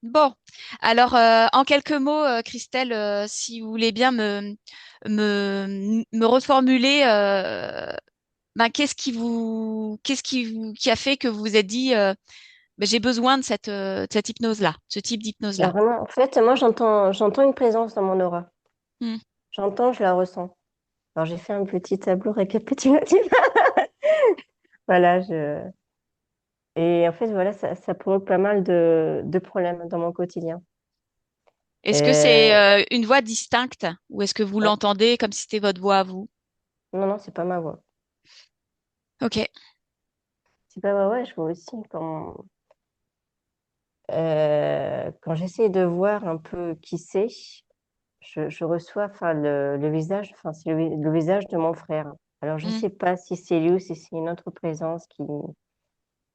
Bon, alors en quelques mots, Christelle, si vous voulez bien me reformuler, ben, qui a fait que vous vous êtes dit, ben, j'ai besoin de cette hypnose-là, ce type Alors d'hypnose-là. vraiment, en fait, moi, j'entends une présence dans mon aura. Hmm. J'entends, je la ressens. Alors, j'ai fait un petit tableau récapitulatif. Voilà, et en fait, voilà, ça provoque pas mal de problèmes dans mon quotidien. Est-ce que c'est Euh, une voix distincte ou est-ce que vous ouais. l'entendez comme si c'était votre voix à vous? Non, non, c'est pas ma voix. Ok. C'est pas ma voix, je vois aussi quand j'essaie de voir un peu qui c'est, je reçois enfin, le visage, enfin, c'est le visage de mon frère. Alors, je Hmm. sais pas si c'est lui ou si c'est une autre présence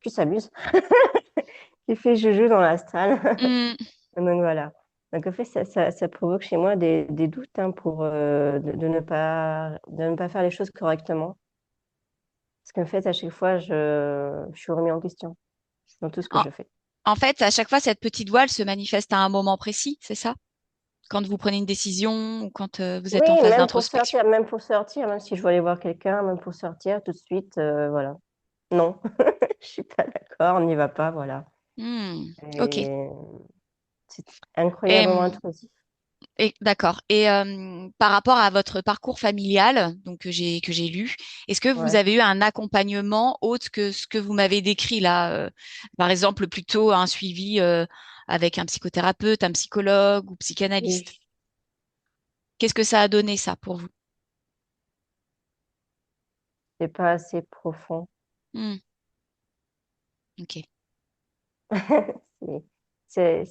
qui s'amuse, qui fait joujou dans l'astral. Hmm. Donc, voilà. Donc, en fait, ça provoque chez moi des doutes hein, de ne pas faire les choses correctement. Parce qu'en fait, à chaque fois, je suis remis en question dans tout ce que En, je fais. en fait, à chaque fois, cette petite voix, elle se manifeste à un moment précis, c'est ça? Quand vous prenez une décision ou quand vous Oui, êtes en phase d'introspection. même pour sortir, même si je veux aller voir quelqu'un, même pour sortir tout de suite, voilà. Non, je suis pas d'accord, on n'y va pas, voilà. Hmm. Ok. Et c'est Et, incroyablement intrusif. d'accord. Et par rapport à votre parcours familial, donc que j'ai lu, est-ce que vous Ouais. avez eu un accompagnement autre que ce que vous m'avez décrit là, par exemple plutôt un suivi avec un psychothérapeute, un psychologue ou psychanalyste? Oui, Qu'est-ce que ça a donné ça pour vous? c'est pas assez profond. Hmm. Ok. C'est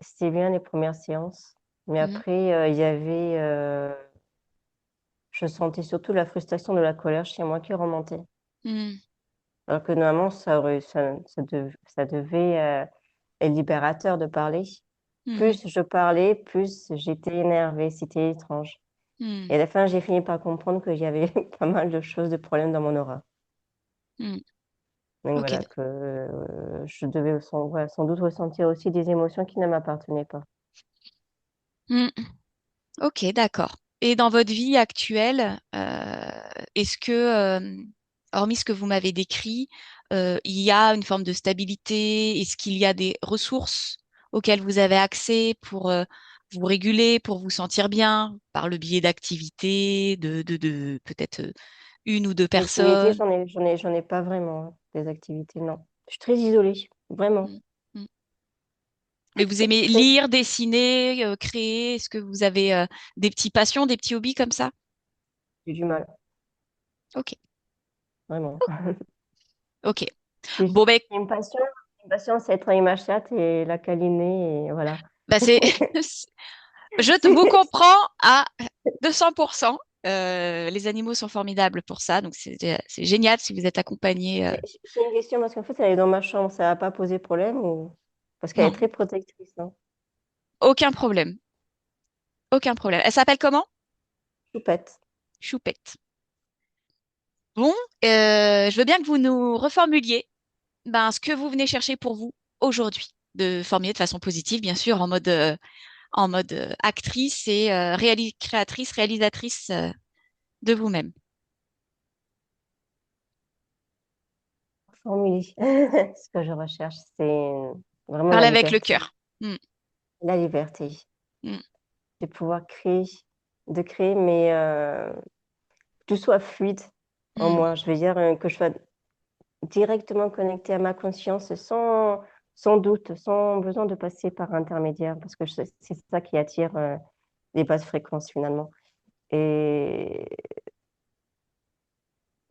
c'était bien les premières séances, mais Hmm. après, il y avait, je sentais surtout la frustration de la colère chez moi qui remontait. Hmm. Alors que normalement, ça devait être libérateur de parler. Mhm. Plus je parlais, plus j'étais énervée, c'était étrange. Hmm. Et à la fin, j'ai fini par comprendre qu'il y avait pas mal de choses, de problèmes dans mon aura. Hmm. Donc Ok. voilà, que je devais ouais, sans doute ressentir aussi des émotions qui ne m'appartenaient pas. Hmm. Ok, d'accord. Et dans votre vie actuelle, est-ce que, hormis ce que vous m'avez décrit, il y a une forme de stabilité? Est-ce qu'il y a des ressources auxquelles vous avez accès pour vous réguler, pour vous sentir bien, par le biais d'activités, de peut-être une ou deux Les activités, personnes? j'en ai pas vraiment, hein, des activités, non. Je suis très isolée, vraiment. Mm, mm. Mais vous aimez Très, lire, dessiner, créer? Est-ce que vous avez des petits passions, des petits hobbies comme ça? j'ai du mal, Ok, vraiment. ok. J'ai Bon, ben, une passion, c'est être une chatte et la câliner, et voilà. bah c'est, vous comprends à 200%. Les animaux sont formidables pour ça, donc c'est génial si vous êtes accompagné. Mais j'ai une question parce qu'en fait, elle est dans ma chambre, ça va pas poser problème ou... Parce qu'elle est Non, très protectrice, non? aucun problème, aucun problème. Elle s'appelle comment? Choupette. Choupette. Bon, je veux bien que vous nous reformulier ben, ce que vous venez chercher pour vous aujourd'hui, de formuler de façon positive, bien sûr, en mode actrice et créatrice, réalisatrice de vous-même. Formulée. Ce que je recherche, c'est vraiment Parlez avec le cœur. Mm, la liberté, mm, de pouvoir créer, de créer, mais que tout soit fluide en mm, moi. Je veux dire que je sois directement connectée à ma conscience sans doute, sans besoin de passer par intermédiaire, parce que c'est ça qui attire les basses fréquences finalement. Et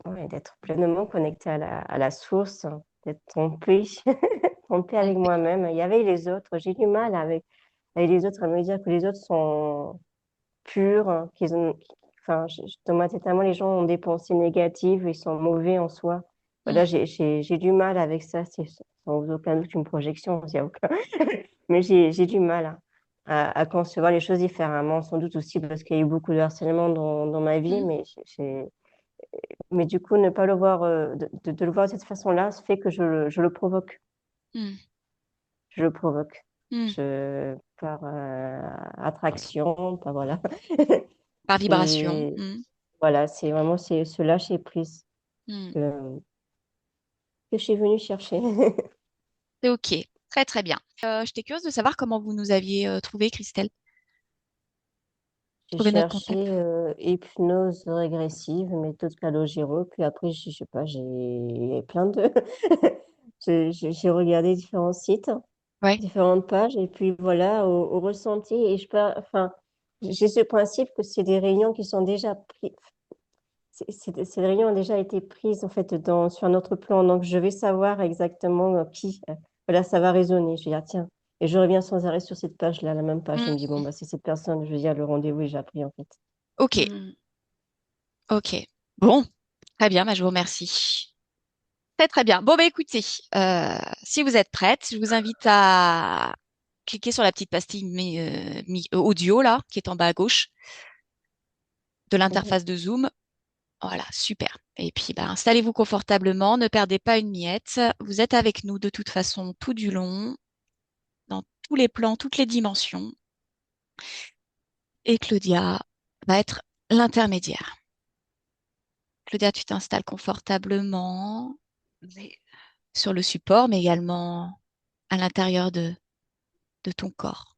ouais, d'être pleinement connectée à la source, d'être en paix, en paix avec mm, moi-même. Il y avait les autres, j'ai du mal avec les autres à me dire que les autres sont purs, qu'ils ont, enfin, dans ma tête, tellement les gens ont des pensées négatives, ils sont mauvais en soi. Voilà, mm, j'ai du mal avec ça, c'est sans aucun doute une projection, il y a aucun... mais j'ai du mal à concevoir les choses différemment, sans doute aussi parce qu'il y a eu beaucoup de harcèlement dans ma vie, mm, mais du coup, ne pas le voir, de le voir de cette façon-là, ça fait que je le provoque. mm. je le provoque. Hmm. Par attraction, par voilà. Par vibration. C'est Hmm. voilà, c'est vraiment ce lâcher prise Hmm. que, que je suis venue chercher. C'est OK. Très, très bien. J'étais curieuse de savoir comment vous nous aviez trouvé, Christelle. J'ai Trouvé notre cherché contact. hypnose régressive, méthode Calogero, puis après, je sais pas, j'ai plein de... J'ai regardé différents sites, Ouais. différentes pages, et puis voilà, au ressenti, et je peux, enfin, j'ai ce principe que c'est des réunions qui sont déjà prises, ces réunions ont déjà été prises, en fait, sur un autre plan, donc je vais savoir exactement qui, voilà, ça va résonner, je vais dire, tiens, et je reviens sans arrêt sur cette page-là, la même page, je Hmm. me dis, bon, bah, c'est cette personne, je veux dire, le rendez-vous est déjà pris, en fait. OK. Mm. OK. Bon. Très bien. Bah, je vous remercie. Très, très bien. Bon, bah, écoutez, si vous êtes prête, je vous invite à cliquer sur la petite pastille audio, là, qui est en bas à gauche de Mhm. l'interface de Zoom. Voilà, super. Et puis, bah, installez-vous confortablement, ne perdez pas une miette. Vous êtes avec nous de toute façon tout du long, dans tous les plans, toutes les dimensions. Et Claudia va être l'intermédiaire. Claudia, tu t'installes confortablement Mais sur le support, mais également à l'intérieur de ton corps,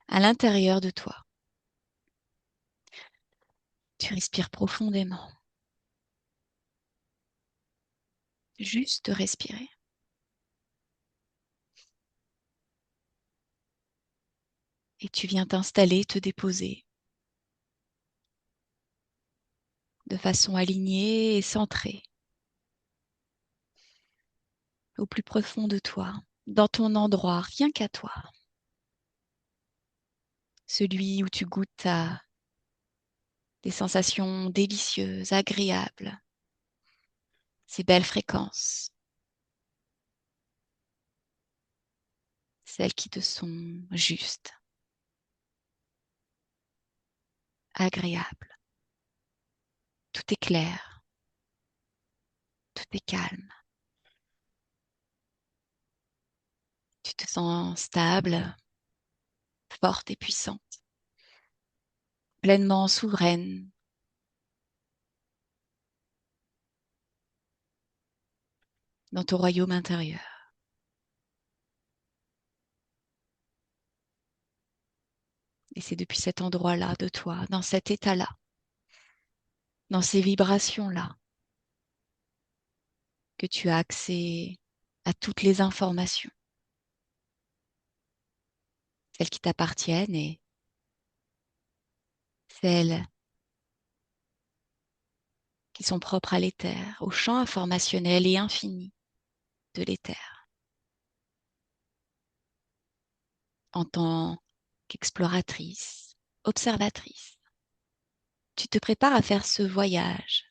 à l'intérieur de toi. Tu respires profondément, juste respirer. Et tu viens t'installer, te déposer de façon alignée et centrée au plus profond de toi, dans ton endroit, rien qu'à toi, celui où tu goûtes à des sensations délicieuses, agréables, ces belles fréquences, celles qui te sont justes, agréables. Tout est clair, tout est calme. Tu te sens stable, forte et puissante, pleinement souveraine dans ton royaume intérieur. Et c'est depuis cet endroit-là de toi, dans cet état-là, dans ces vibrations-là, que tu as accès à toutes les informations, celles qui t'appartiennent et celles qui sont propres à l'éther, au champ informationnel et infini de l'éther. En tant qu'exploratrice, observatrice, tu te prépares à faire ce voyage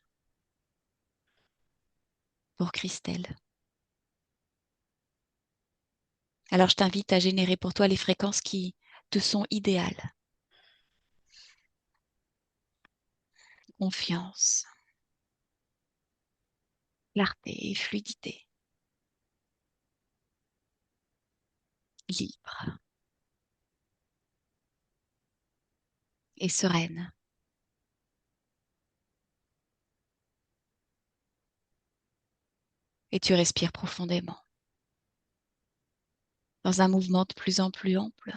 pour Christelle. Alors je t'invite à générer pour toi les fréquences qui te sont idéales. Confiance, clarté et fluidité, libre et sereine. Et tu respires profondément dans un mouvement de plus en plus ample.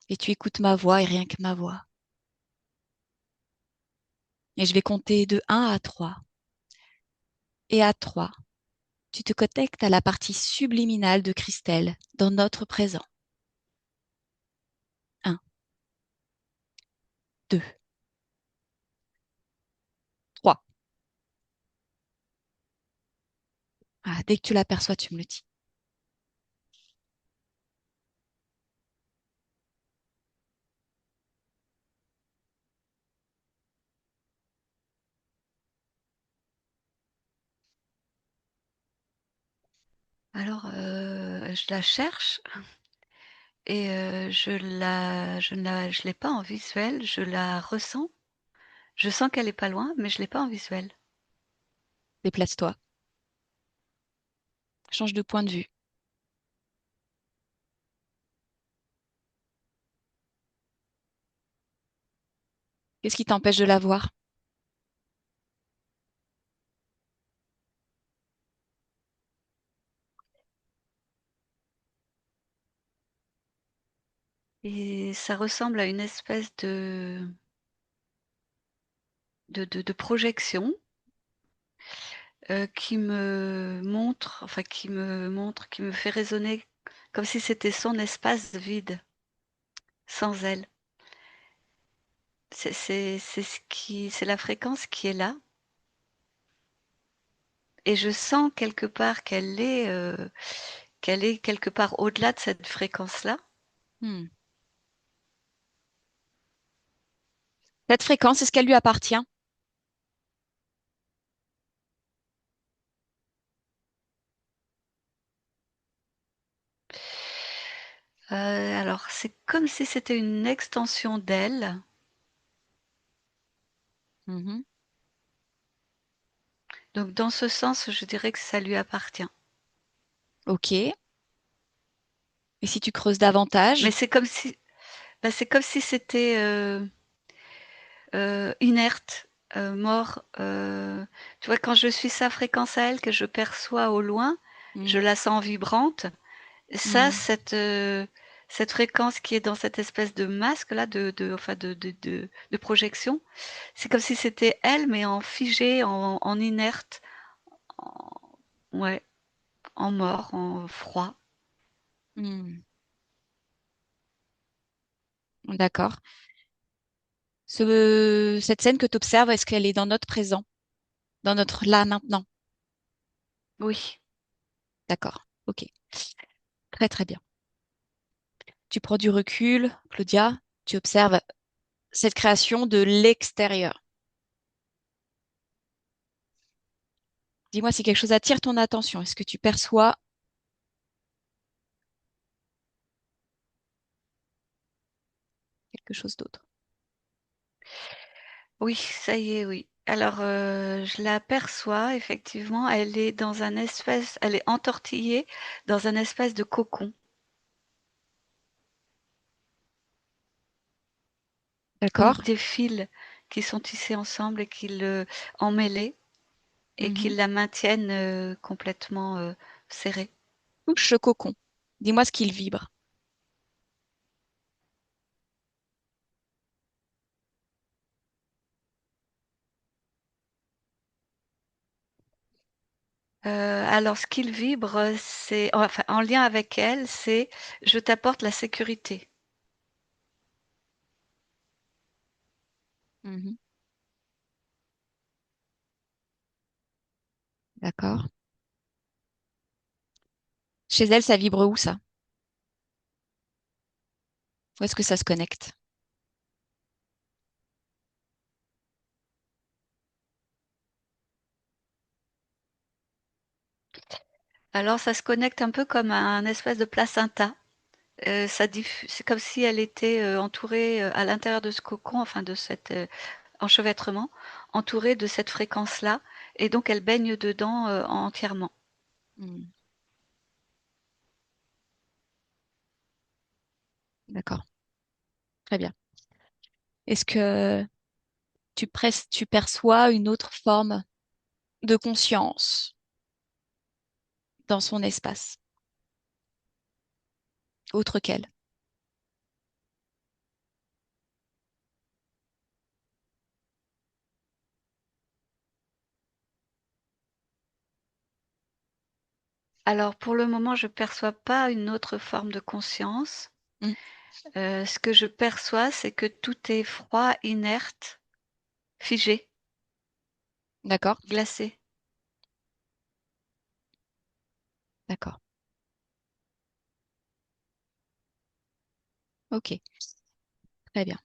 Et tu écoutes ma voix et rien que ma voix. Et je vais compter de 1 à 3. Et à 3, tu te connectes à la partie subliminale de Christelle dans notre présent. 1, 2, 3. Ah, dès que tu l'aperçois, tu me le dis. alors, je la cherche et je l'ai pas en visuel, je la ressens. Je sens qu'elle est pas loin, mais je l'ai pas en visuel. Déplace-toi. Change de point de vue. Qu'est-ce qui t'empêche de la voir? Et ça ressemble à une espèce de projection, qui me montre, enfin qui me fait raisonner comme si c'était son espace vide, sans elle. C'est la fréquence qui est là et je sens quelque part qu'elle est quelque part au-delà de cette fréquence-là. Hmm. Cette fréquence, est-ce qu'elle lui appartient? Alors c'est comme si c'était une extension d'elle, Mhm. donc dans ce sens, je dirais que ça lui appartient. Ok. Et si tu creuses davantage? Mais c'est comme si c'était, inerte, mort, tu vois? Quand je suis sa fréquence à elle, que je perçois au loin, je Hmm. la sens vibrante. Ça, Hmm. cette fréquence qui est dans cette espèce de masque-là, enfin de projection, c'est comme si c'était elle, mais en figé, en inerte, en ouais, en mort, en froid. Hmm. D'accord. Cette scène que tu observes, est-ce qu'elle est dans notre présent, dans notre là maintenant? Oui. D'accord. Ok. Très très bien. Tu prends du recul, Claudia, tu observes cette création de l'extérieur. Dis-moi si quelque chose attire ton attention. Est-ce que tu perçois quelque chose d'autre? Oui, ça y est, oui. Alors, je l'aperçois effectivement, elle est entortillée dans un espèce de cocon, D'accord? comme des fils qui sont tissés ensemble et qui le emmêlés et qui Mhm. la maintiennent, complètement, serrée. Touche le cocon. Dis-moi ce qu'il vibre. Alors ce qu'il vibre, c'est enfin, en lien avec elle, c'est: «Je t'apporte la sécurité». Mhm. D'accord. Chez elle, ça vibre où ça? Où est-ce que ça se connecte? Alors ça se connecte un peu comme un espèce de placenta. C'est comme si elle était, entourée, à l'intérieur de ce cocon, enfin de cet, enchevêtrement, entourée de cette fréquence-là et donc elle baigne dedans, entièrement. Hmm. D'accord. Très bien. Est-ce que tu perçois une autre forme de conscience dans son espace, autre qu'elle? Alors pour le moment, je perçois pas une autre forme de conscience. Hmm. Ce que je perçois, c'est que tout est froid, inerte, figé, D'accord. glacé. D'accord. Ok. Très bien.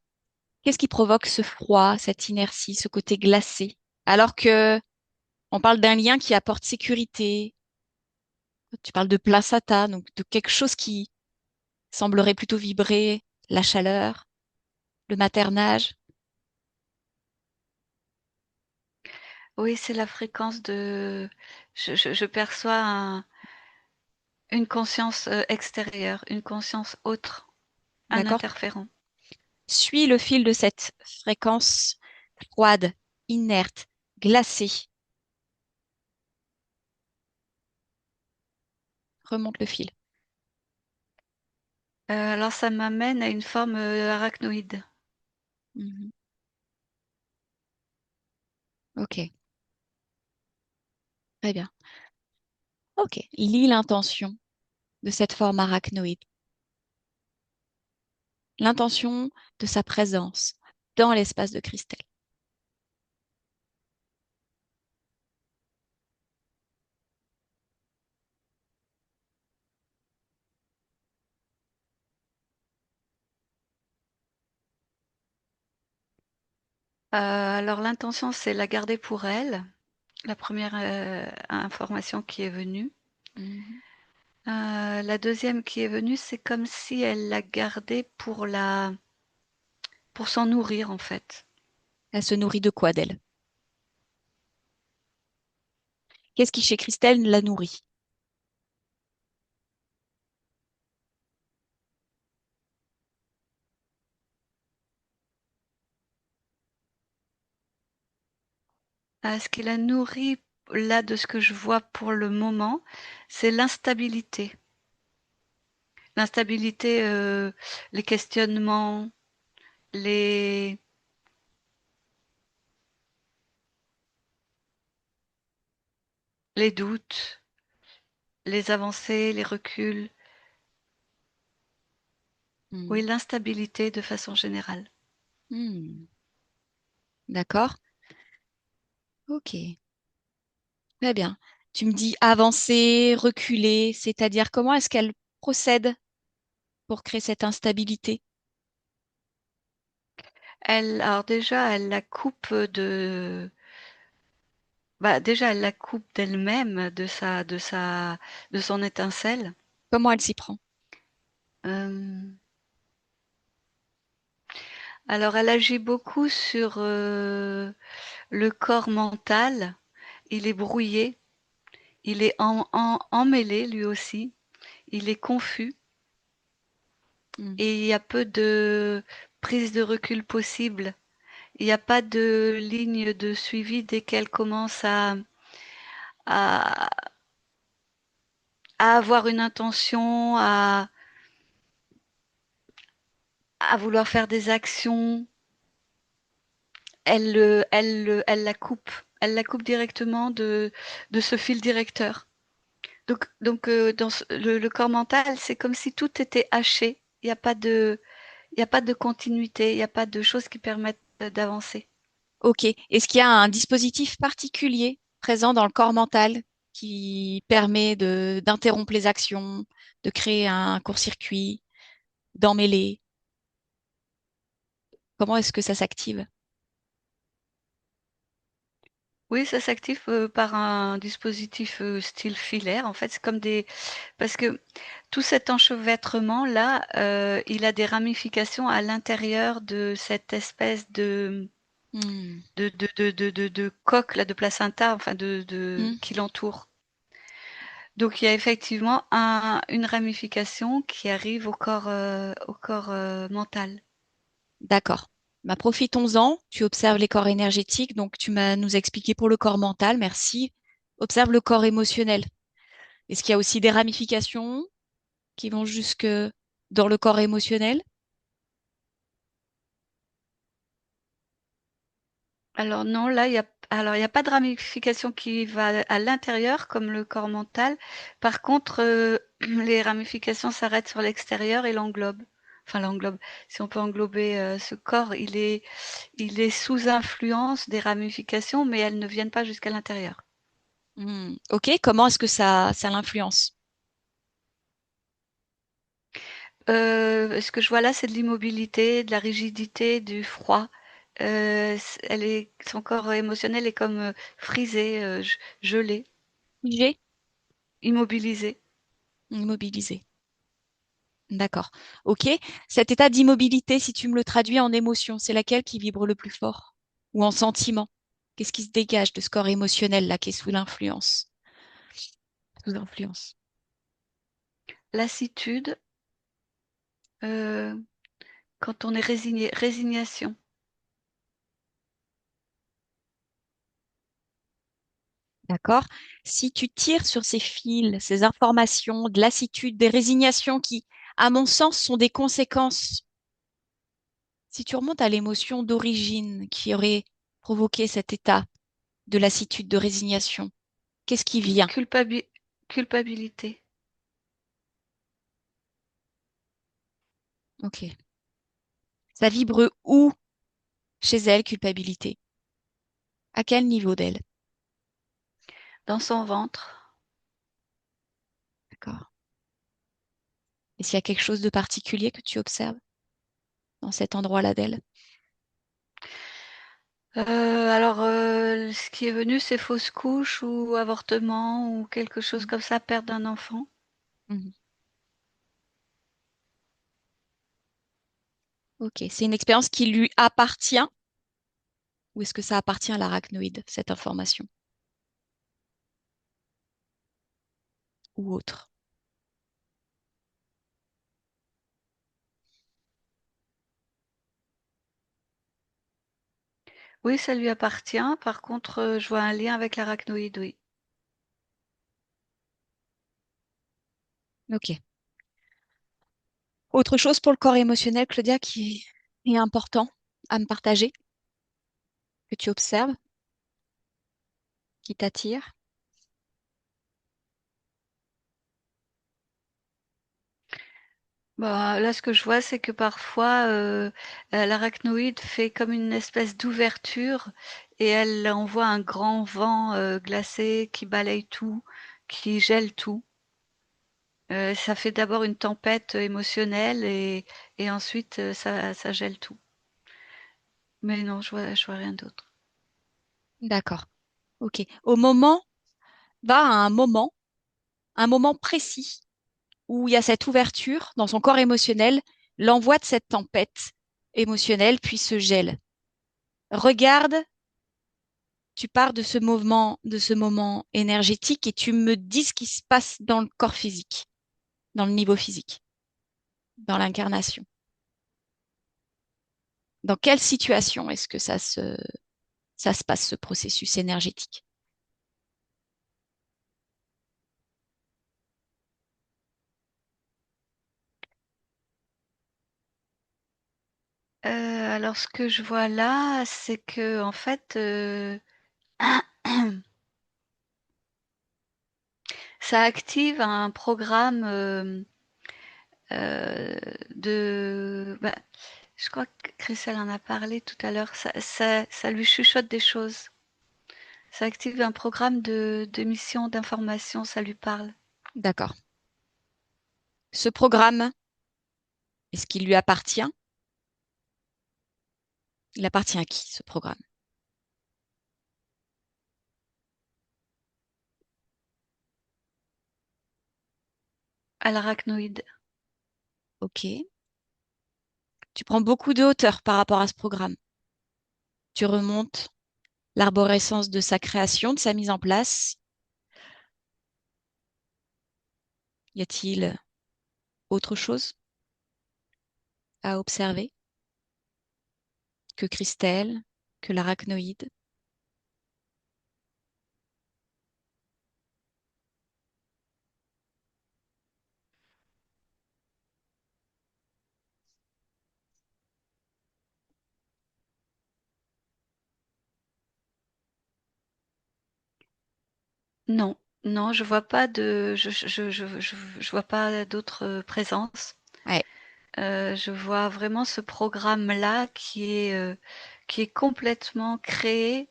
Qu'est-ce qui provoque ce froid, cette inertie, ce côté glacé, alors que on parle d'un lien qui apporte sécurité, tu parles de placenta, donc de quelque chose qui semblerait plutôt vibrer la chaleur, le maternage. Oui, c'est la fréquence de je perçois une conscience, extérieure, une conscience autre, un D'accord? interférent. Suis le fil de cette fréquence froide, inerte, glacée. Remonte le fil. Alors ça m'amène à une forme arachnoïde. Mhm. Ok, très bien. Ok, lis l'intention de cette forme arachnoïde. L'intention de sa présence dans l'espace de Christelle. Alors l'intention, c'est la garder pour elle, la première information qui est venue. Mhm. La deuxième qui est venue, c'est comme si elle la gardait pour s'en nourrir en fait. Elle se nourrit de quoi d'elle? Qu'est-ce qui chez Christelle la nourrit? Ce qui la nourrit, là, de ce que je vois pour le moment, c'est l'instabilité. L'instabilité, les questionnements, les, les doutes, les avancées, les reculs. Oui, Hmm. l'instabilité de façon générale. Hmm. D'accord? Ok, très bien. Tu me dis avancer, reculer, c'est-à-dire comment est-ce qu'elle procède pour créer cette instabilité? Alors déjà, elle la coupe déjà, elle la coupe d'elle-même, de son étincelle. Comment elle s'y prend? Euh, alors, elle agit beaucoup sur le corps mental. Il est brouillé, il est emmêlé lui aussi, il est confus Hmm. et il y a peu de prise de recul possible. Il n'y a pas de ligne de suivi dès qu'elle commence à, à avoir une intention, à vouloir faire des actions. Elle la coupe. Elle la coupe directement de ce fil directeur. Donc dans le corps mental, c'est comme si tout était haché. Il y a pas de continuité, il n'y a pas de choses qui permettent d'avancer. Ok. Est-ce qu'il y a un dispositif particulier présent dans le corps mental qui permet d'interrompre les actions, de créer un court-circuit, d'emmêler? Comment est-ce que ça s'active? Oui, ça s'active par un dispositif style filaire. En fait, c'est comme des... Parce que tout cet enchevêtrement-là, il a des ramifications à l'intérieur de cette espèce Hmm. de coque, là, de placenta, enfin, Hmm. qui l'entoure. Donc, il y a effectivement une ramification qui arrive au corps mental. D'accord. Bah, profitons-en. Tu observes les corps énergétiques, donc tu m'as nous expliqué pour le corps mental, merci. Observe le corps émotionnel. Est-ce qu'il y a aussi des ramifications qui vont jusque dans le corps émotionnel? Alors non, là, il y a pas de ramification qui va à l'intérieur comme le corps mental. Par contre, les ramifications s'arrêtent sur l'extérieur et l'englobent. Enfin, l'englobe. Si on peut englober ce corps, il est sous influence des ramifications, mais elles ne viennent pas jusqu'à l'intérieur. Hmm. Ok, comment est-ce que ça l'influence? Ce que je vois là, c'est de l'immobilité, de la rigidité, du froid. Son corps émotionnel est comme frisé, gelé, Figé, immobilisé. immobilisé. D'accord. Ok. Cet état d'immobilité, si tu me le traduis en émotion, c'est laquelle qui vibre le plus fort? Ou en sentiment? Qu'est-ce qui se dégage de ce corps émotionnel là qui est sous l'influence? Sous influence. Lassitude, euh, Quand on est résigné, résignation. D'accord? Si tu tires sur ces fils, ces informations, de lassitude, des résignations qui, à mon sens, sont des conséquences, si tu remontes à l'émotion d'origine qui aurait provoqué cet état de lassitude, de résignation, qu'est-ce qui vient? Culpabi- culpabilité. Ok. Ça vibre où chez elle, culpabilité? À quel niveau d'elle? Dans son ventre. D'accord. Et s'il y a quelque chose de particulier que tu observes dans cet endroit-là d'elle? Alors, ce qui est venu, c'est fausse couche ou avortement ou quelque chose Mhm. comme ça, perte d'un enfant. Mhm. Ok. C'est une expérience qui lui appartient ou est-ce que ça appartient à l'arachnoïde, cette information, ou autre? Oui, ça lui appartient. Par contre, je vois un lien avec l'arachnoïde, oui. Ok. Autre chose pour le corps émotionnel, Claudia, qui est important à me partager, que tu observes, qui t'attire? Bah, là, ce que je vois, c'est que parfois, l'arachnoïde fait comme une espèce d'ouverture et elle envoie un grand vent, glacé qui balaye tout, qui gèle tout. Ça fait d'abord une tempête émotionnelle et ensuite, ça gèle tout. Mais non, je vois rien d'autre. D'accord. Ok. Va à un moment précis où il y a cette ouverture dans son corps émotionnel, l'envoi de cette tempête émotionnelle puis se gèle. Regarde, tu pars de ce moment énergétique et tu me dis ce qui se passe dans le corps physique, dans le niveau physique, dans l'incarnation. Dans quelle situation est-ce que ça se passe, ce processus énergétique? Alors ce que je vois là, c'est que en fait, ça active un programme, bah, je crois que Christelle en a parlé tout à l'heure, ça lui chuchote des choses. Ça active un programme de d'émission d'information, ça lui parle. D'accord. Ce programme, est-ce qu'il lui appartient? Il appartient à qui, ce programme? À l'arachnoïde. Ok. Tu prends beaucoup de hauteur par rapport à ce programme. Tu remontes l'arborescence de sa création, de sa mise en place. Y a-t-il autre chose à observer que Christelle, que l'arachnoïde? Non, non, je vois pas de je vois pas d'autres, présences. Ouais, Je vois vraiment ce programme-là qui est complètement créé,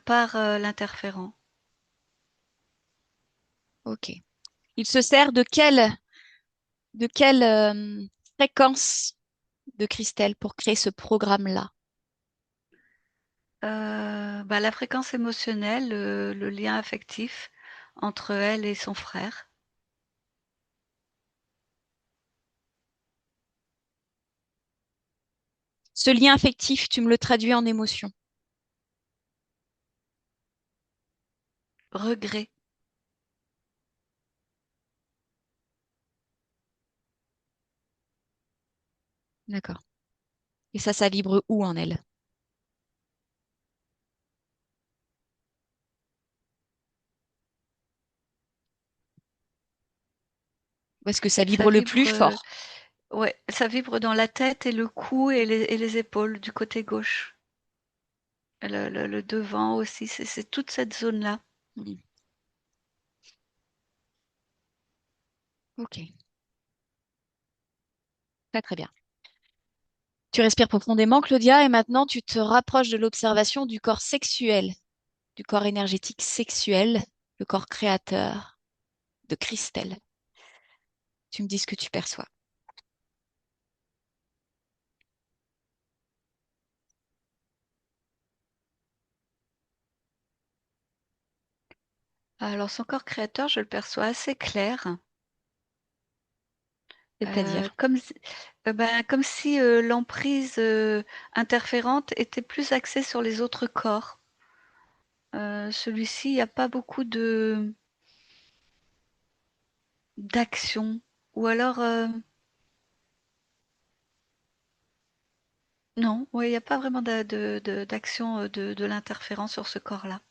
par, l'interférent. ok. Il se sert de quelle fréquence de Christelle pour créer ce programme-là? Bah, la fréquence émotionnelle, le lien affectif entre elle et son frère. Ce lien affectif, tu me le traduis en émotion. Regret. D'accord. Et ça vibre où en elle? Où est-ce que ça Ça vibre le plus vibre, fort? ouais, ça vibre dans la tête et le cou et les épaules du côté gauche. Le devant aussi, c'est toute cette zone-là. Hmm. Ok, très très bien. Tu respires profondément, Claudia, et maintenant tu te rapproches de l'observation du corps sexuel, du corps énergétique sexuel, le corps créateur de Christelle. Tu me dis ce que tu perçois. Alors son corps créateur, je le perçois assez clair, C'est-à-dire, comme si comme si, l'emprise, interférente était plus axée sur les autres corps. Celui-ci, il y a pas beaucoup de d'action ou alors, non, ouais, il y a pas vraiment d'action, de l'interférence sur ce corps-là.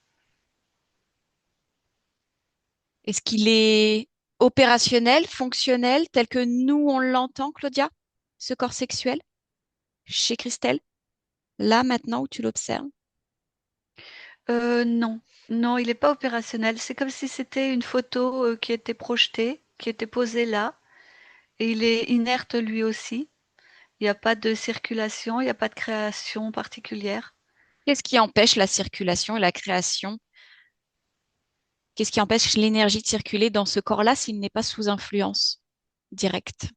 est-ce qu'il est opérationnel, fonctionnel, tel que nous on l'entend, Claudia, ce corps sexuel, chez Christelle, là maintenant où tu l'observes? Non, non, il est pas opérationnel. C'est comme si c'était une photo, qui était projetée, qui était posée là et il est inerte lui aussi. Il y a pas de circulation, il y a pas de création particulière. Qu'est-ce qui empêche la circulation et la création? Qu'est-ce qui empêche l'énergie de circuler dans ce corps-là s'il n'est pas sous influence directe?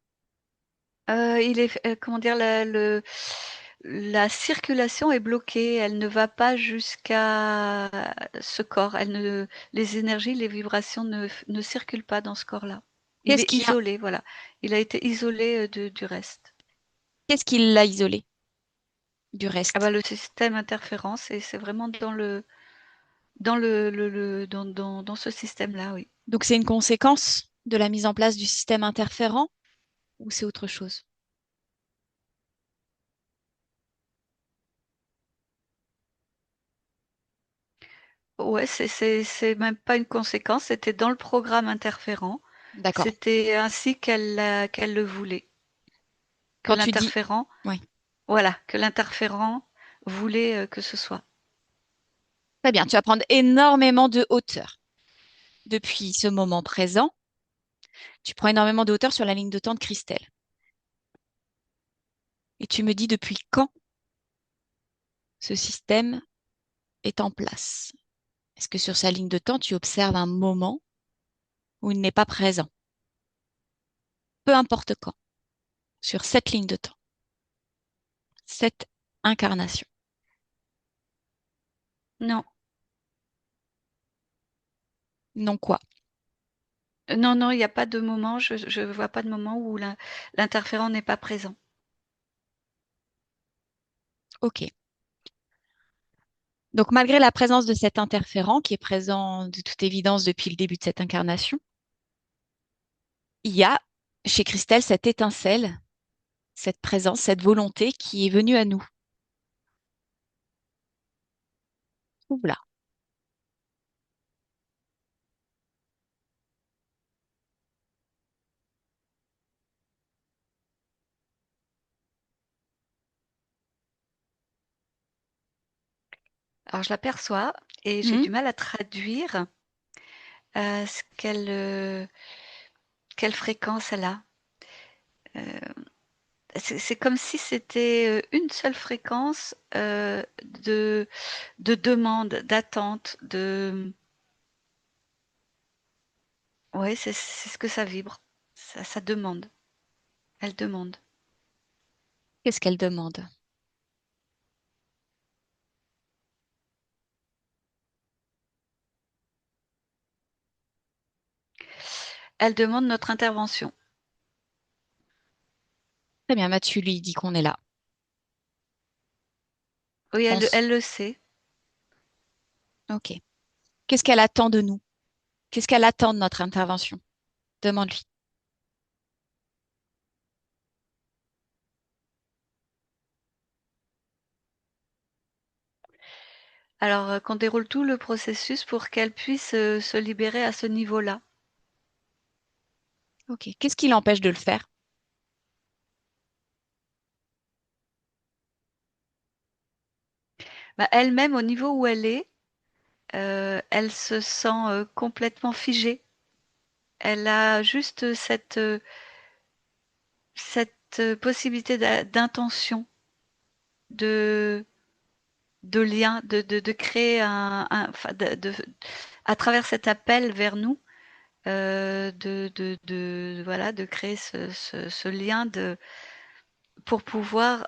Il est comment dire? La circulation est bloquée, elle ne va pas jusqu'à ce corps. Elle ne Les énergies, les vibrations ne circulent pas dans ce corps-là. Il Qu'est-ce est qui a- isolé, voilà. Il a été isolé, de du reste. Qu'est-ce qui l'a isolé du Ah bah, reste? le système interférence et c'est vraiment dans ce système-là, oui. Donc c'est une conséquence de la mise en place du système interférent ou c'est autre chose? Ouais, c'est même pas une conséquence, c'était dans le programme interférent. D'accord. C'était ainsi qu'elle le voulait. Que Quand tu dis, l'interférent oui, Voilà, que l'interférent voulait, que ce soit. très bien, tu vas prendre énormément de hauteur. Depuis ce moment présent, tu prends énormément de hauteur sur la ligne de temps de Christelle. Et tu me dis depuis quand ce système est en place. Est-ce que sur sa ligne de temps, tu observes un moment où il n'est pas présent? Peu importe quand, sur cette ligne de temps, cette incarnation. Non, Non quoi? non, non, il y a pas de moment, je vois pas de moment où l'interférent n'est pas présent. Ok. Donc malgré la présence de cet interférent qui est présent de toute évidence depuis le début de cette incarnation, il y a chez Christelle cette étincelle, cette présence, cette volonté qui est venue à nous. Oula. Alors je l'aperçois et j'ai Hmm. du mal à traduire, ce quelle fréquence elle a. Heu, c'est comme si c'était, une seule fréquence, de demande, d'attente, ouais, c'est ce que ça vibre. Ça demande, elle demande. Qu'est-ce qu'elle demande? Elle demande notre intervention. Très bien, Mathieu lui dit qu'on est là. Oui, On s- elle le sait. Ok. Qu'est-ce qu'elle attend de nous? Qu'est-ce qu'elle attend de notre intervention? Demande-lui. Alors, qu'on déroule tout le processus pour qu'elle puisse se libérer à ce niveau-là. Ok. Qu'est-ce qui l'empêche de le faire? Bah, elle-même, au niveau où elle se sent complètement figée. Elle a juste cette possibilité d'intention, de, de lien, de créer enfin, à travers cet appel vers nous, voilà, de créer ce lien pour pouvoir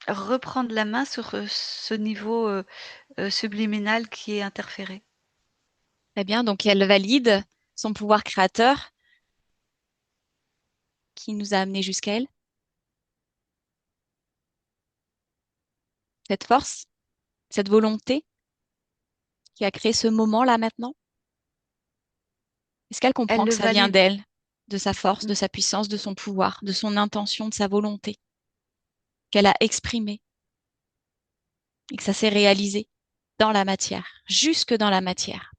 reprendre la main sur ce niveau subliminal qui est interféré. Très bien. Donc, elle valide son pouvoir créateur qui nous a amenés jusqu'à elle. Cette force, cette volonté qui a créé ce moment-là maintenant. Est-ce qu'elle Elle comprend le que ça vient valide. d'elle, de sa force, de sa puissance, de son pouvoir, de son intention, de sa volonté, qu'elle a exprimée et que ça s'est réalisé dans la matière, jusque dans la matière?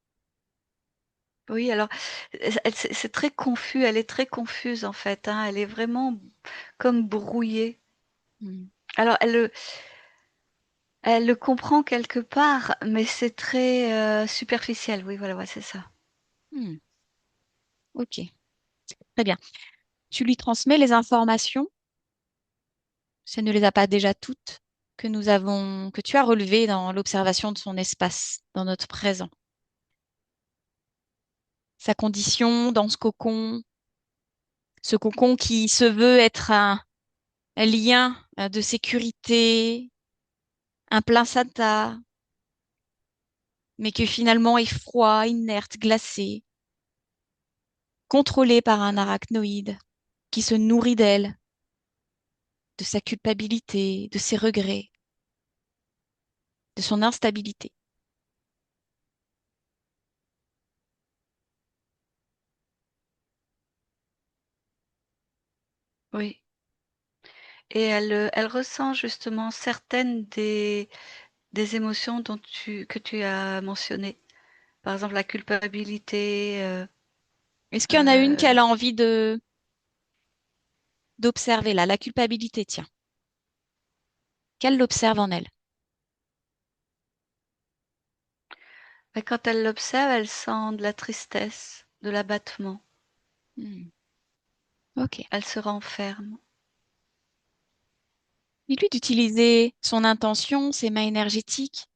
Oui, alors, c'est très confus, elle est très confuse en fait, hein, elle est vraiment comme brouillée. Hmm. Alors, elle le comprend quelque part, mais c'est très superficiel. Oui, voilà, ouais, c'est ça. Hmm. Ok, très bien. Tu lui transmets les informations, si elle ne les a pas déjà toutes, que tu as relevées dans l'observation de son espace, dans notre présent. Sa condition dans ce cocon qui se veut être un lien de sécurité, un placenta, mais qui finalement est froid, inerte, glacé, contrôlé par un arachnoïde qui se nourrit d'elle, de sa culpabilité, de ses regrets, de son instabilité. Oui. Et elle ressent justement certaines des émotions que tu as mentionnées. Par exemple, la culpabilité. Est-ce qu'il y en a une Euh, qu'elle a envie d'observer là, la culpabilité, tiens, qu'elle l'observe en elle? mais quand elle l'observe, elle sent de la tristesse, de l'abattement. Hmm. Ok. Elle se renferme. Dites-lui d'utiliser son intention, ses mains énergétiques,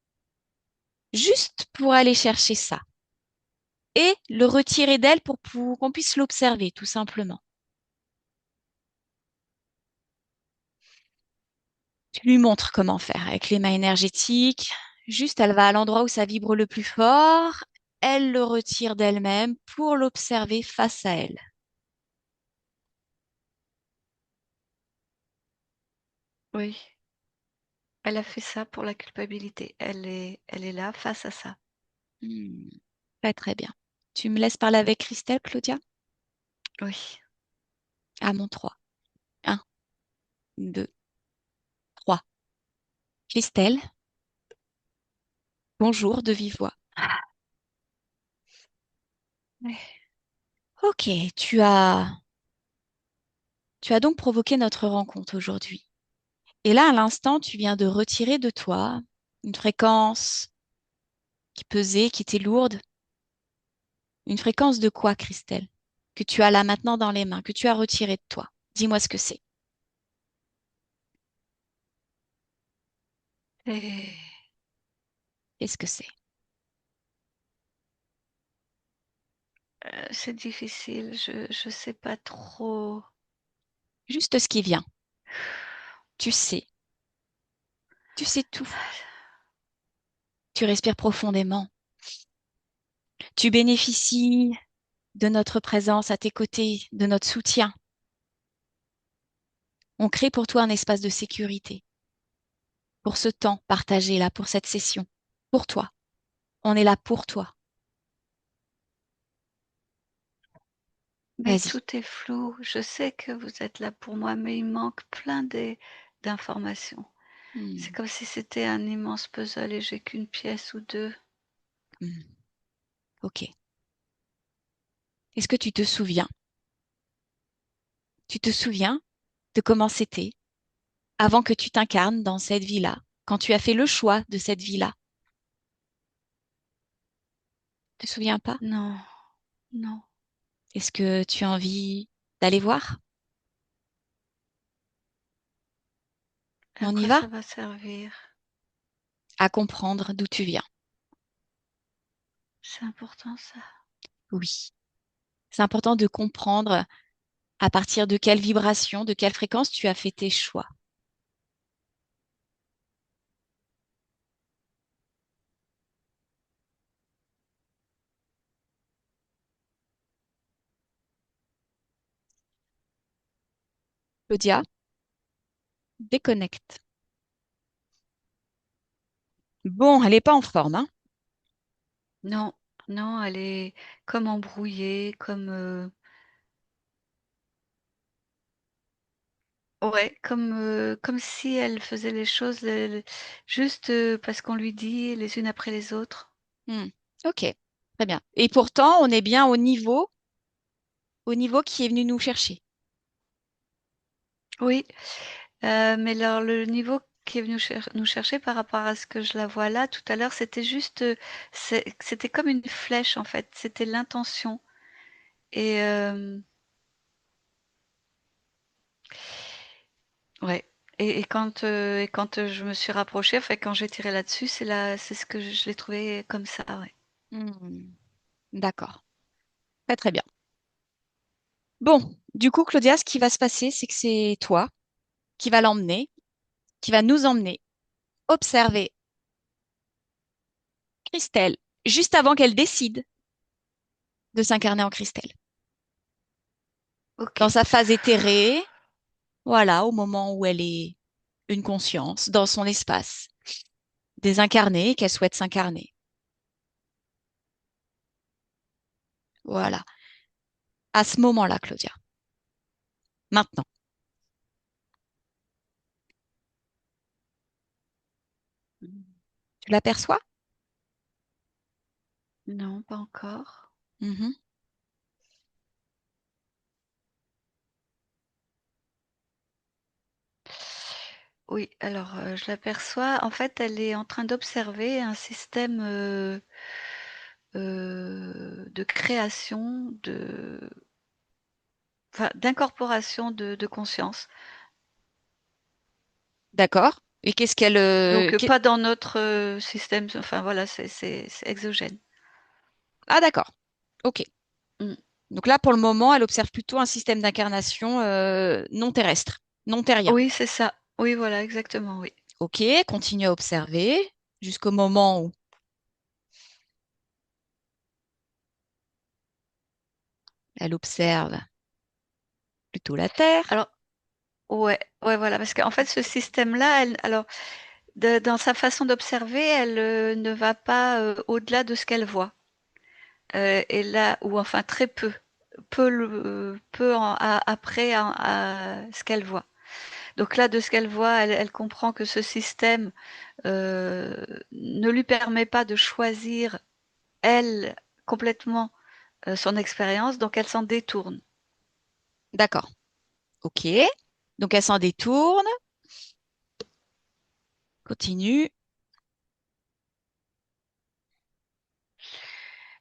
juste pour aller chercher ça et le retirer d'elle pour qu'on puisse l'observer, tout simplement. Tu lui montres comment faire avec les mains énergétiques. Juste, elle va à l'endroit où ça vibre le plus fort. Elle le retire d'elle-même pour l'observer face à elle. Oui. Elle a fait ça pour la culpabilité. Elle est là face à ça. Hmm. Très, très bien. Tu me laisses parler avec Christelle, Claudia? Oui. À mon 3. 1, 2, 3. Christelle, bonjour de vive voix. Ok, tu as donc provoqué notre rencontre aujourd'hui. Et là, à l'instant, tu viens de retirer de toi une fréquence qui pesait, qui était lourde. Une fréquence de quoi, Christelle? Que tu as là maintenant dans les mains, que tu as retiré de toi. Dis-moi ce que c'est. Et Qu'est-ce que c'est? c'est difficile. Je sais pas trop. Juste ce qui vient. Tu sais. Tu sais tout. Tu respires profondément. Tu bénéficies de notre présence à tes côtés, de notre soutien. On crée pour toi un espace de sécurité, pour ce temps partagé là, pour cette session. Pour toi. On est là pour toi. Mais Vas-y. tout est flou. Je sais que vous êtes là pour moi, mais il manque d'informations. C'est Hmm. comme si c'était un immense puzzle et j'ai qu'une pièce ou deux. Hmm. Ok. Est-ce que tu te souviens? Tu te souviens de comment c'était avant que tu t'incarnes dans cette vie-là, quand tu as fait le choix de cette vie-là? Tu te souviens pas? Non, non. Est-ce que tu as envie d'aller voir? À On y quoi va? ça va servir? À comprendre d'où tu viens. C'est important ça. Oui. C'est important de comprendre à partir de quelle vibration, de quelle fréquence tu as fait tes choix. Claudia, déconnecte. Bon, elle n'est pas en forme, hein? Non, non, elle est comme embrouillée, comme ouais, comme si elle faisait les choses juste parce qu'on lui dit les unes après les autres. Hmm. Ok, très bien. Et pourtant, on est bien au niveau qui est venu nous chercher. Oui, mais alors le niveau qui est venu nous chercher par rapport à ce que je la vois là tout à l'heure, c'était juste, c'était comme une flèche en fait, c'était l'intention et ouais et quand je me suis rapprochée, enfin quand j'ai tiré là-dessus, c'est ce que je l'ai trouvé comme ça, ouais. Hmm. D'accord, très très bien. Bon, du coup, Claudia, ce qui va se passer, c'est que c'est toi qui va l'emmener, qui va nous emmener observer Christelle juste avant qu'elle décide de s'incarner en Christelle. Dans OK. sa phase éthérée, voilà, au moment où elle est une conscience, dans son espace, désincarnée, qu'elle souhaite s'incarner. Voilà, à ce moment-là, Claudia. Maintenant, tu l'aperçois? Non, pas encore. Mhm. Oui, alors, je l'aperçois. En fait, elle est en train d'observer un système, de création, d'incorporation de conscience. D'accord. Et qu'est-ce qu'elle... Donc, pas dans notre, système, enfin voilà, c'est exogène. Ah, d'accord. Ok. Mmh. Donc là, pour le moment, elle observe plutôt un système d'incarnation non terrestre, non terrien. Oui, c'est ça. Oui, voilà, exactement, oui. Ok, continue à observer jusqu'au moment où elle observe plutôt la Terre. Alors ouais, ouais, voilà, parce qu'en fait, ce système-là, elle alors dans sa façon d'observer, elle, ne va pas, au-delà de ce qu'elle voit. Et là ou enfin très peu, peu après à ce qu'elle voit. Donc là, de ce qu'elle voit, elle comprend que ce système ne lui permet pas de choisir, elle, complètement son expérience, donc elle s'en détourne. D'accord. Ok. Donc elle s'en détourne. Continue.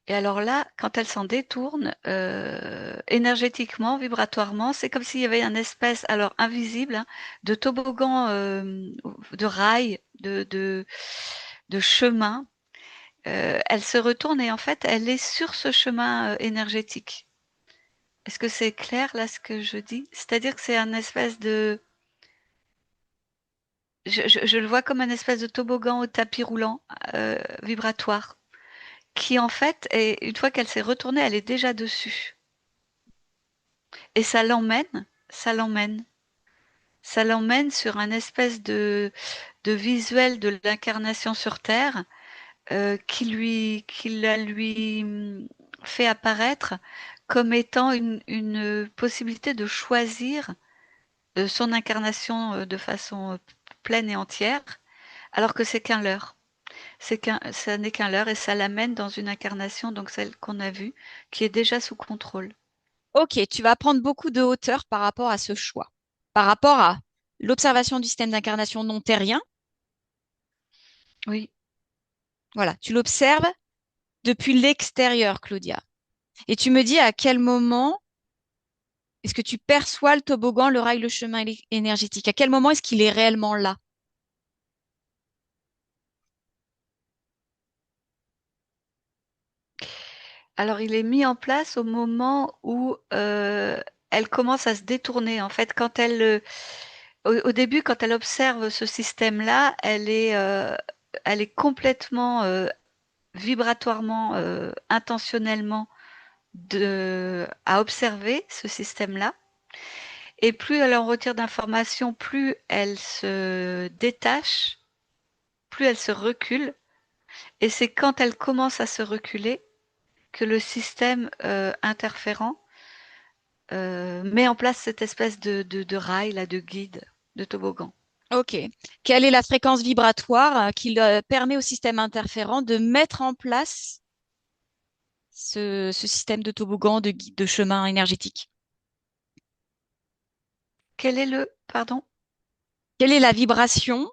Et alors là, quand elle s'en détourne, énergétiquement, vibratoirement, c'est comme s'il y avait un espèce, alors invisible, hein, de toboggan, de rail, de chemin. Elle se retourne et en fait, elle est sur ce chemin, énergétique. Est-ce que c'est clair là ce que je dis? C'est-à-dire que c'est un espèce de je le vois comme un espèce de toboggan au tapis roulant, vibratoire, qui en fait est une fois qu'elle s'est retournée, elle est déjà dessus. Et ça l'emmène. Ça l'emmène sur un espèce de visuel de l'incarnation sur Terre qui la lui fait apparaître comme étant une possibilité de choisir son incarnation de façon pleine et entière, alors que c'est qu'un leurre. Ça n'est qu'un leurre et ça l'amène dans une incarnation, donc celle qu'on a vue, qui est déjà sous contrôle. Ok, tu vas prendre beaucoup de hauteur par rapport à ce choix, par rapport à l'observation du système d'incarnation non terrien. Oui. Voilà, tu l'observes depuis l'extérieur, Claudia. Et tu me dis à quel moment est-ce que tu perçois le toboggan, le rail, le chemin énergétique? À quel moment est-ce qu'il est réellement là? Alors, il est mis en place au moment où elle commence à se détourner. En fait, au début, quand elle observe ce système-là, elle est complètement vibratoirement, intentionnellement à observer ce système-là. Et plus elle en retire d'informations, plus elle se détache, plus elle se recule. Et c'est quand elle commence à se reculer que le système interférent met en place cette espèce de rail, là, de guide, de toboggan. Ok. Quelle est la fréquence vibratoire qui permet au système interférent de mettre en place ce système de toboggan, de guide, de chemin énergétique? Quel est pardon, Quelle est la vibration,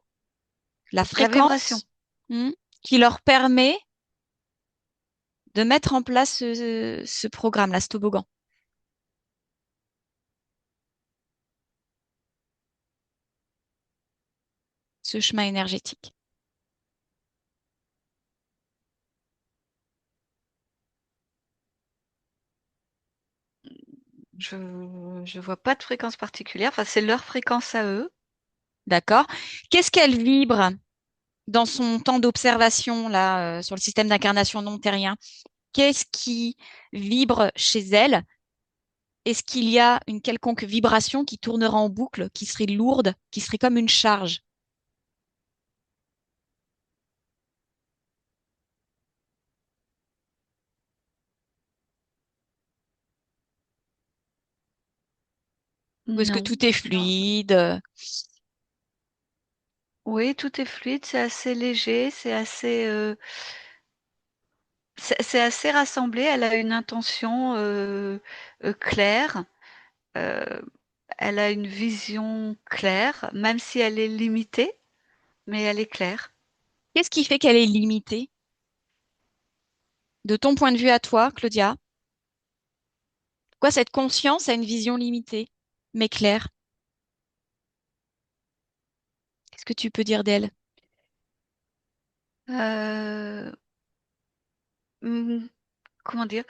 la la vibration? fréquence, qui leur permet de mettre en place ce programme-là, ce toboggan? Ce chemin énergétique. Je vois pas de fréquence particulière. Enfin, c'est leur fréquence à eux. D'accord? Qu'est-ce qu'elle vibre dans son temps d'observation là sur le système d'incarnation non terrien? Qu'est-ce qui vibre chez elle? Est-ce qu'il y a une quelconque vibration qui tournera en boucle, qui serait lourde, qui serait comme une charge? Ou est-ce que Non, tout est non. fluide? Oui, tout est fluide, c'est assez léger, c'est assez rassemblé. Elle a une intention claire. euh, Elle a une vision claire, même si elle est limitée, mais elle est claire. Qu'est-ce qui fait qu'elle est limitée? De ton point de vue à toi, Claudia, pourquoi cette conscience a une vision limitée, mais claire? Qu'est-ce que tu peux dire d'elle? Euh, hmm, Comment dire?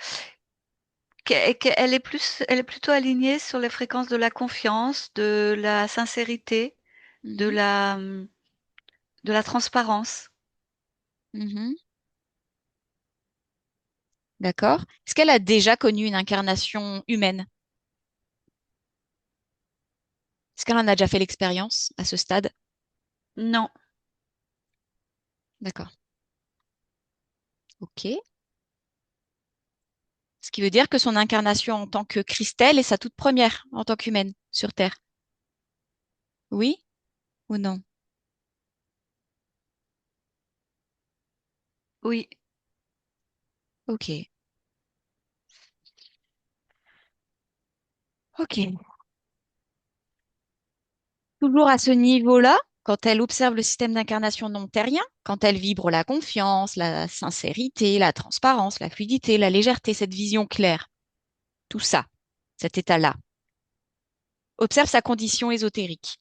Elle est plutôt alignée sur les fréquences de la confiance, de la sincérité, de Mhm, la, de la transparence. mhm. D'accord. Est-ce qu'elle a déjà connu une incarnation humaine? Est-ce qu'elle en a déjà fait l'expérience à ce stade? Non, D'accord. Ok. Ce qui veut dire que son incarnation en tant que Christelle est sa toute première en tant qu'humaine sur Terre. Oui ou non? oui. Ok. Ok. Toujours à ce niveau-là, quand elle observe le système d'incarnation non terrien, quand elle vibre la confiance, la sincérité, la transparence, la fluidité, la légèreté, cette vision claire, tout ça, cet état-là, observe sa condition ésotérique.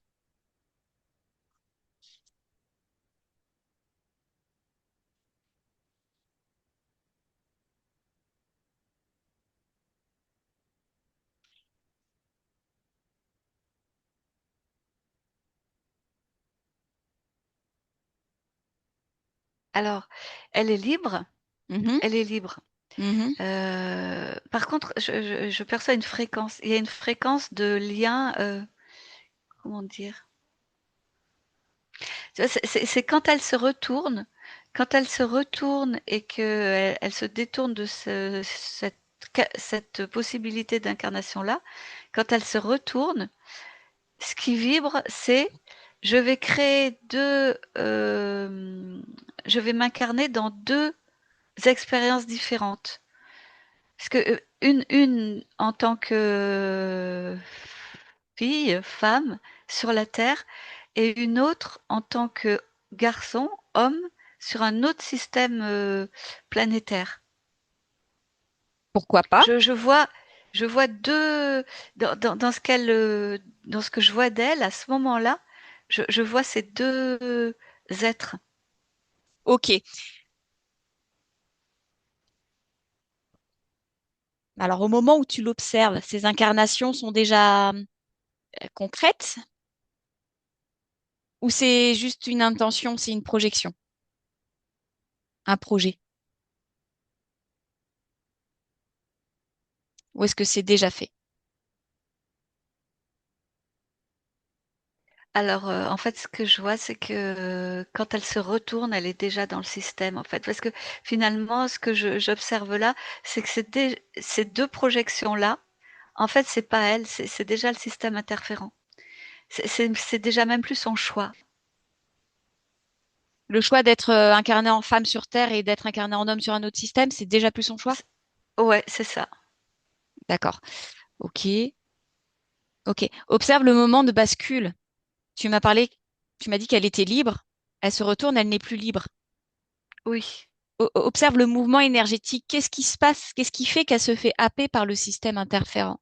Alors, elle est libre. Mhm, Elle est libre. mhm. Par contre, je perçois une fréquence. Il y a une fréquence de lien. Comment dire? Tu vois, c'est quand elle se retourne et elle se détourne de cette possibilité d'incarnation-là, quand elle se retourne, ce qui vibre, c'est je vais créer je vais m'incarner dans deux expériences différentes. Parce que une en tant que fille, femme sur la Terre, et une autre en tant que garçon, homme, sur un autre système planétaire. Pourquoi pas? Je vois deux dans ce que je vois d'elle à ce moment-là, je vois ces deux êtres. Ok. Alors, au moment où tu l'observes, ces incarnations sont déjà concrètes ou c'est juste une intention, c'est une projection, un projet? Ou est-ce que c'est déjà fait? Alors, en fait, ce que je vois, c'est que, quand elle se retourne, elle est déjà dans le système, en fait. Parce que finalement, ce que je j'observe là, c'est que ces 2 projections-là, en fait, c'est pas elle, c'est déjà le système interférent. C'est déjà même plus son choix. Le choix d'être incarné en femme sur Terre et d'être incarné en homme sur un autre système, c'est déjà plus son choix? C Ouais, c'est ça. D'accord. Ok. Ok. Observe le moment de bascule. Tu m'as parlé, tu m'as dit qu'elle était libre. Elle se retourne, elle n'est plus libre. Oui. Observe le mouvement énergétique. Qu'est-ce qui se passe? Qu'est-ce qui fait qu'elle se fait happer par le système interférent?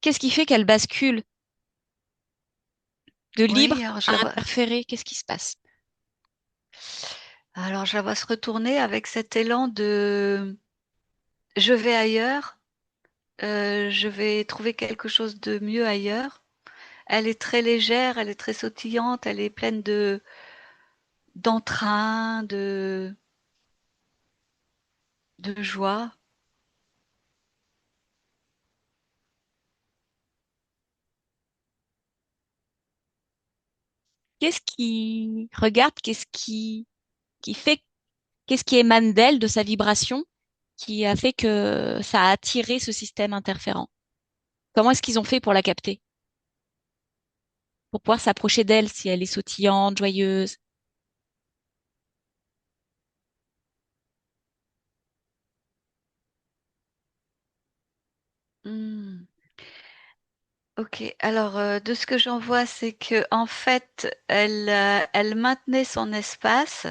Qu'est-ce qui fait qu'elle bascule de Oui, libre à interféré? Qu'est-ce qui se passe? alors je la vois se retourner avec cet élan de: «Je vais ailleurs, je vais trouver quelque chose de mieux ailleurs». Elle est très légère, elle est très sautillante, elle est pleine d'entrain, de joie. Qui fait, qu'est-ce qui émane d'elle, de sa vibration, qui a fait que ça a attiré ce système interférent? Comment est-ce qu'ils ont fait pour la capter? Pour pouvoir s'approcher d'elle si elle est sautillante, joyeuse? Mmh. OK. Alors, de ce que j'en vois, c'est que en fait, elle maintenait son espace.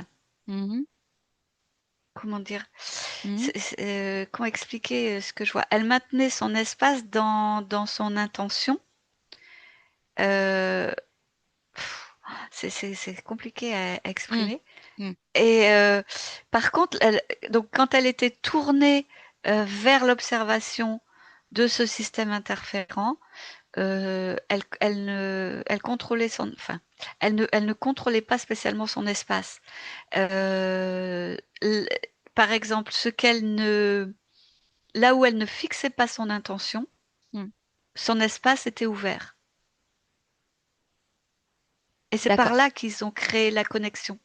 Mhm, Comment dire? mhm, Comment expliquer, ce que je vois? Elle maintenait son espace dans son intention. Heu, c'est compliqué à mhm, exprimer. mhm. Et par contre, donc quand elle était tournée vers l'observation de ce système interférent, elle contrôlait enfin, elle ne contrôlait pas spécialement son espace. L Par exemple, là où elle ne fixait pas son intention, Mhm. son espace était ouvert. Et c'est par D'accord, là qu'ils ont créé la connexion.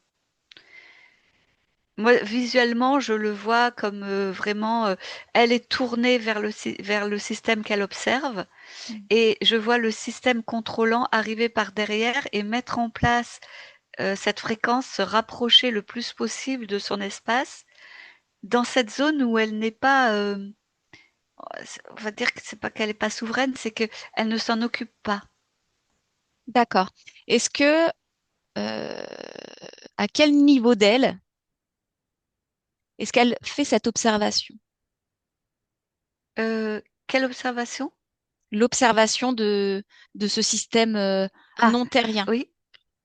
Moi, visuellement, je le vois comme vraiment, elle est tournée vers le système qu'elle observe, mhm. et je vois le système contrôlant arriver par derrière et mettre en place cette fréquence, se rapprocher le plus possible de son espace, dans cette zone où elle n'est pas, on va dire que c'est pas qu'elle n'est pas souveraine, c'est qu'elle ne s'en occupe pas. D'accord. Est-ce que, euh, à quel niveau d'elle, est-ce qu'elle fait cette observation? Quelle observation? L'observation de ce système Ah, non terrien. oui.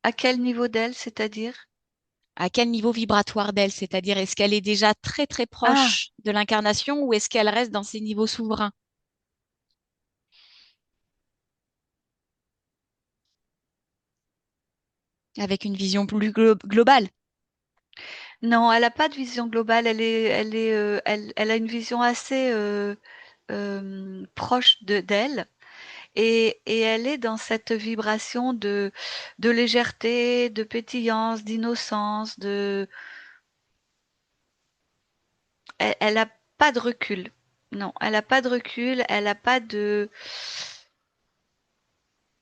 À quel niveau d'elle, c'est-à-dire? À quel niveau vibratoire d'elle? C'est-à-dire, est-ce qu'elle est déjà très très Ah, proche de l'incarnation ou est-ce qu'elle reste dans ses niveaux souverains avec une vision plus globale? non, elle a pas de vision globale. Elle a une vision assez proche d'elle, et elle est dans cette vibration de légèreté, de pétillance, d'innocence, elle a pas de recul. Non, elle a pas de recul, elle a pas de,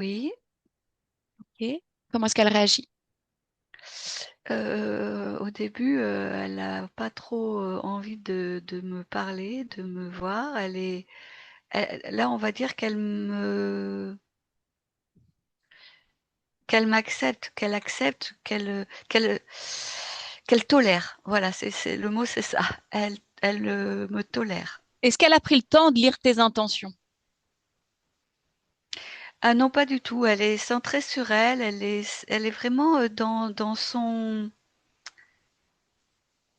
Oui. Ok. Comment est-ce qu'elle réagit? Au début, elle a pas trop, envie de me parler, de me voir. Là, on va dire qu'elle m'accepte, qu'elle accepte, qu'elle tolère. Voilà, c'est le mot, c'est ça. Elle, me tolère. Est-ce qu'elle a pris le temps de lire tes intentions? Ah non, pas du tout. Elle est centrée sur elle. Elle est vraiment, dans son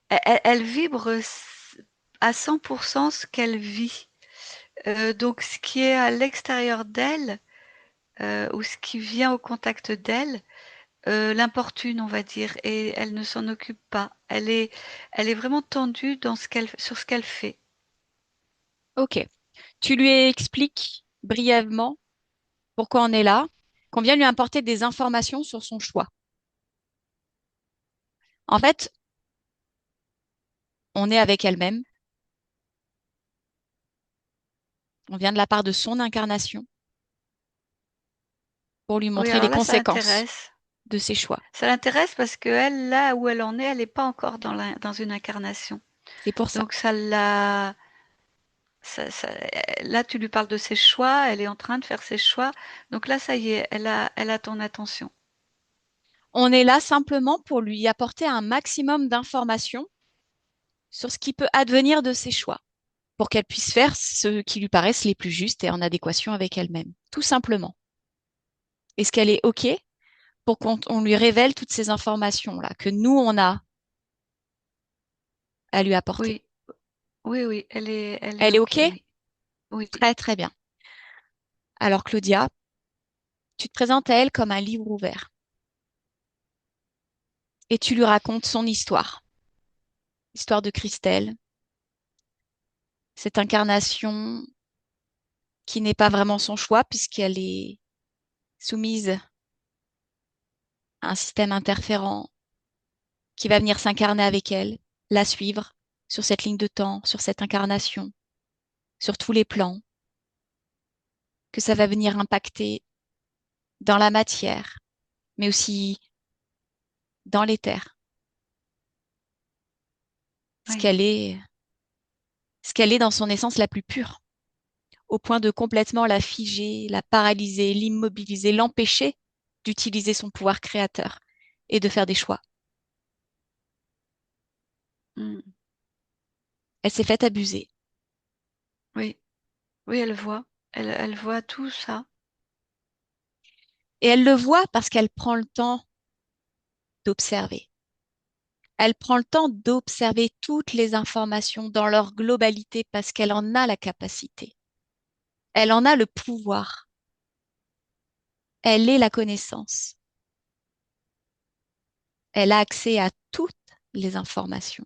elle vibre à 100% ce qu'elle vit. Donc ce qui est à l'extérieur d'elle, ou ce qui vient au contact d'elle, l'importune, on va dire, et elle ne s'en occupe pas. Elle est vraiment tendue sur ce qu'elle fait. Ok. Tu lui expliques brièvement pourquoi on est là, qu'on vient lui apporter des informations sur son choix. En fait, on est avec elle-même. On vient de la part de son incarnation pour lui Oui, montrer les alors là, ça conséquences l'intéresse. de ses choix. Ça l'intéresse parce que elle, là où elle en est, elle n'est pas encore dans une incarnation. C'est pour ça. Donc là, tu lui parles de ses choix, elle est en train de faire ses choix. Donc là, ça y est, elle a ton attention. On est là simplement pour lui apporter un maximum d'informations sur ce qui peut advenir de ses choix, pour qu'elle puisse faire ce qui lui paraissent les plus justes et en adéquation avec elle-même, tout simplement. Est-ce qu'elle est OK pour qu'on lui révèle toutes ces informations-là que nous, on a à lui apporter? Oui, oui, oui, elle est Elle est OK, OK? oui. Oui, Très, très bien. Alors, Claudia, tu te présentes à elle comme un livre ouvert et tu lui racontes son histoire, l'histoire de Christelle, cette incarnation qui n'est pas vraiment son choix puisqu'elle est soumise à un système interférent qui va venir s'incarner avec elle, la suivre sur cette ligne de temps, sur cette incarnation, sur tous les plans, que ça va venir impacter dans la matière, mais aussi dans l'éther, ce oui, qu'elle est, ce qu'elle est dans son essence la plus pure, au point de complètement la figer, la paralyser, l'immobiliser, l'empêcher d'utiliser son pouvoir créateur et de faire des choix. mmh, Elle s'est faite abuser. oui, oui, elle voit. Elle voit tout ça. Et elle le voit parce qu'elle prend le temps d'observer. Elle prend le temps d'observer toutes les informations dans leur globalité parce qu'elle en a la capacité. Elle en a le pouvoir. Elle est la connaissance. Elle a accès à toutes les informations.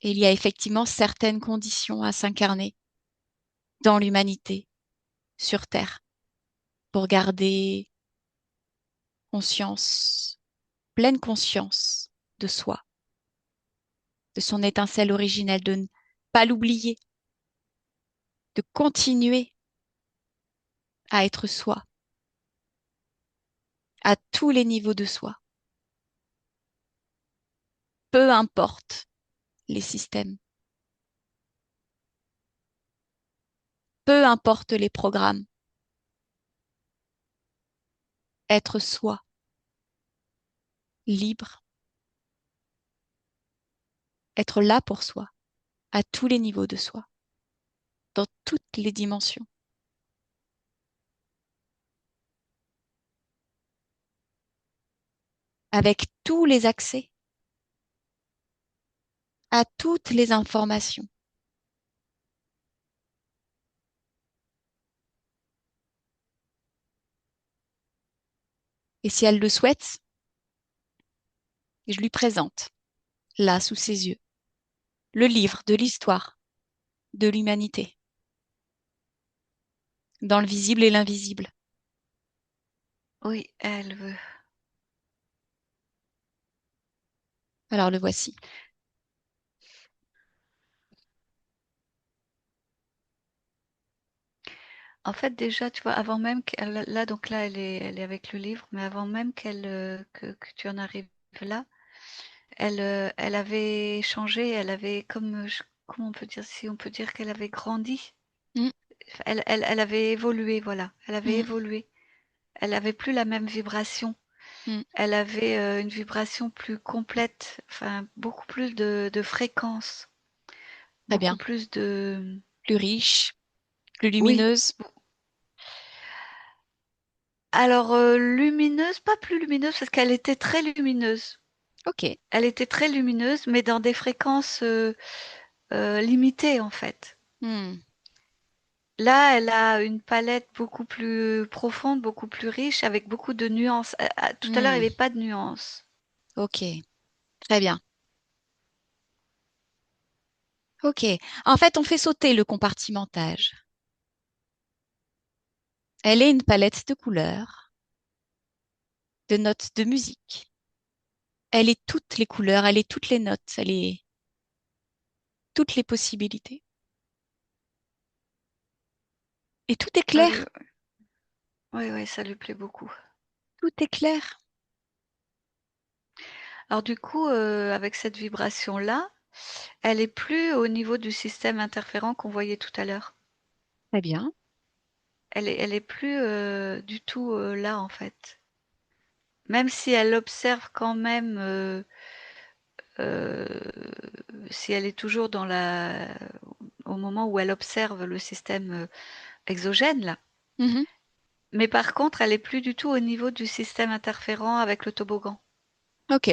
Et il y a effectivement certaines conditions à s'incarner dans l'humanité, sur Terre, pour garder conscience, pleine conscience de soi, de son étincelle originelle, de ne pas l'oublier, de continuer à être soi, à tous les niveaux de soi, peu importe les systèmes, peu importe les programmes, être soi, libre, être là pour soi, à tous les niveaux de soi, dans toutes les dimensions, avec tous les accès à toutes les informations. Et si elle le souhaite, je lui présente, là, sous ses yeux, le livre de l'histoire de l'humanité, dans le visible et l'invisible. Oui, elle veut. Alors le voici. En fait, déjà, tu vois, avant même qu'elle, là, donc là, elle est avec le livre, mais avant même que tu en arrives là, elle avait changé, elle avait comme, comment on peut dire, si on peut dire qu'elle avait grandi. Mm, Elle avait évolué, voilà. Elle avait mm, évolué. Elle avait plus la même vibration. mm. Elle avait une vibration plus complète, enfin beaucoup plus de fréquences, Très beaucoup bien. plus de... Plus riche, plus Oui. lumineuse. Alors lumineuse, pas plus lumineuse parce qu'elle était très lumineuse. Ok. Elle était très lumineuse, mais dans des fréquences limitées en fait. Hmm, Là, elle a une palette beaucoup plus profonde, beaucoup plus riche, avec beaucoup de nuances. Tout à l'heure, il hmm. n'y avait pas de nuances. Ok. Très bien. Ok. En fait, on fait sauter le compartimentage. Elle est une palette de couleurs, de notes de musique. Elle est toutes les couleurs, elle est toutes les notes, elle est toutes les possibilités. Et tout est Ah oui, clair. oui, oui, ça lui plaît beaucoup. Tout est clair. Alors du coup, avec cette vibration-là, elle est plus au niveau du système interférent qu'on voyait tout à l'heure. Très bien. Elle est plus du tout là en fait. Même si elle observe quand même, euh, si elle est toujours au moment où elle observe le système exogène là. Mhm. Mais par contre, elle est plus du tout au niveau du système interférent avec le toboggan. Ok.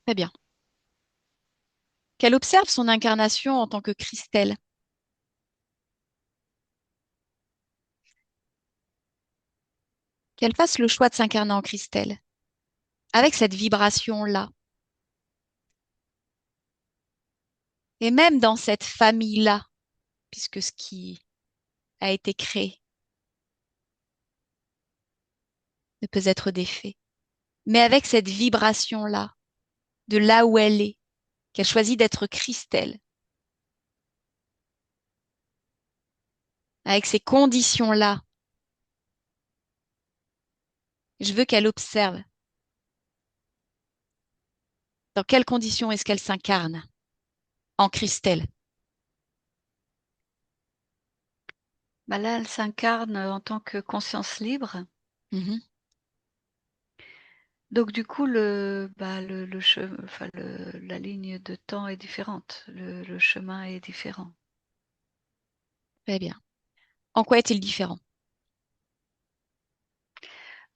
Très bien. Qu'elle observe son incarnation en tant que Christelle. Qu'elle fasse le choix de s'incarner en Christelle. Avec cette vibration-là. Et même dans cette famille-là, puisque ce qui a été créé ne peut être défait. Mais avec cette vibration-là, de là où elle est, qu'elle choisit d'être Christelle, avec ces conditions-là, je veux qu'elle observe dans quelles conditions est-ce qu'elle s'incarne en Christelle. Bah là, elle s'incarne en tant que conscience libre. Mhm. Donc du coup, enfin, la ligne de temps est différente, le chemin est différent. Très bien. En quoi est-il différent?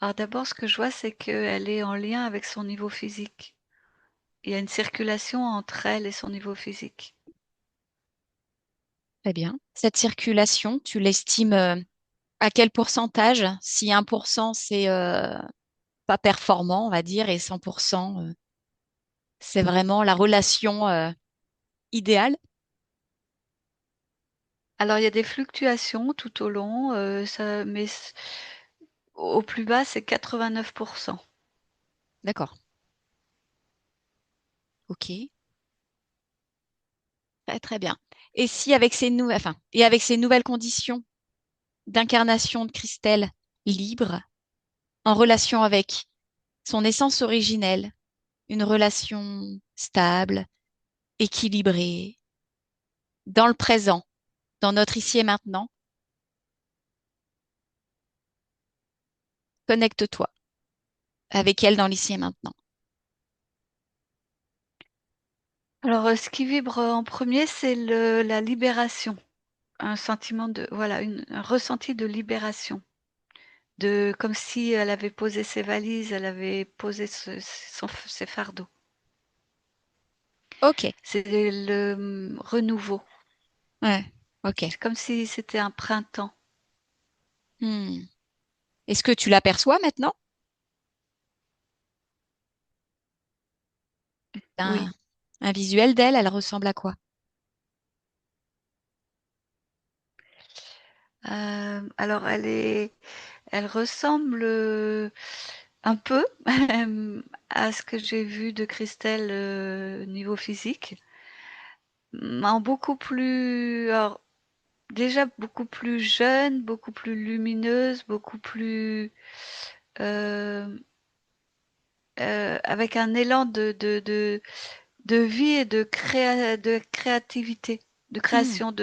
Alors d'abord, ce que je vois, c'est qu'elle est en lien avec son niveau physique. Il y a une circulation entre elle et son niveau physique. Très bien. Cette circulation, tu l'estimes à quel pourcentage? Si 1% c'est pas performant, on va dire, et 100%, c'est vraiment la relation idéale. Alors il y a des fluctuations tout au long, mais au plus bas, c'est 89%. D'accord. Ok. Très, très bien. Et si avec et avec ces nouvelles conditions d'incarnation de Christelle libre, en relation avec son essence originelle, une relation stable, équilibrée, dans le présent, dans notre ici et maintenant, connecte-toi avec elle dans l'ici et maintenant. Alors ce qui vibre en premier, c'est la libération, un sentiment voilà, un ressenti de libération. Comme si elle avait posé ses valises, elle avait posé ses fardeaux. Ok. C'est le renouveau. Ouais. Ok. C'est comme si c'était un printemps. Hmm. Est-ce que tu l'aperçois maintenant? Oui. Un, un visuel d'elle, elle ressemble à quoi? Alors elle ressemble un peu à ce que j'ai vu de Christelle niveau physique, en beaucoup plus, alors, déjà beaucoup plus jeune, beaucoup plus lumineuse, beaucoup plus euh, avec un élan de vie et de créativité, de Hmm, création,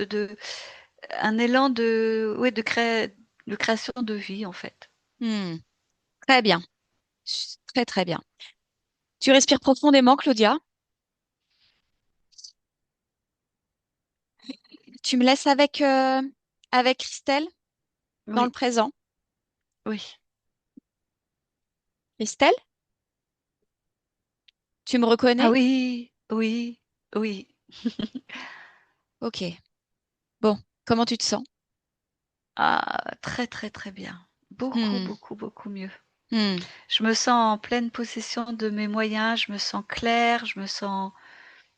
un élan ouais, de création de vie en fait. hmm. Très bien. Très, très bien. Tu respires profondément, Claudia. Tu me laisses avec Christelle dans le Oui, présent. oui. Christelle, tu me Ah reconnais? oui, oui, oui. Ok. Bon, comment tu te sens? Ah, très, très, très bien. Beaucoup, Hmm, beaucoup, beaucoup mieux. hmm. Je me sens en pleine possession de mes moyens, je me sens claire, je me sens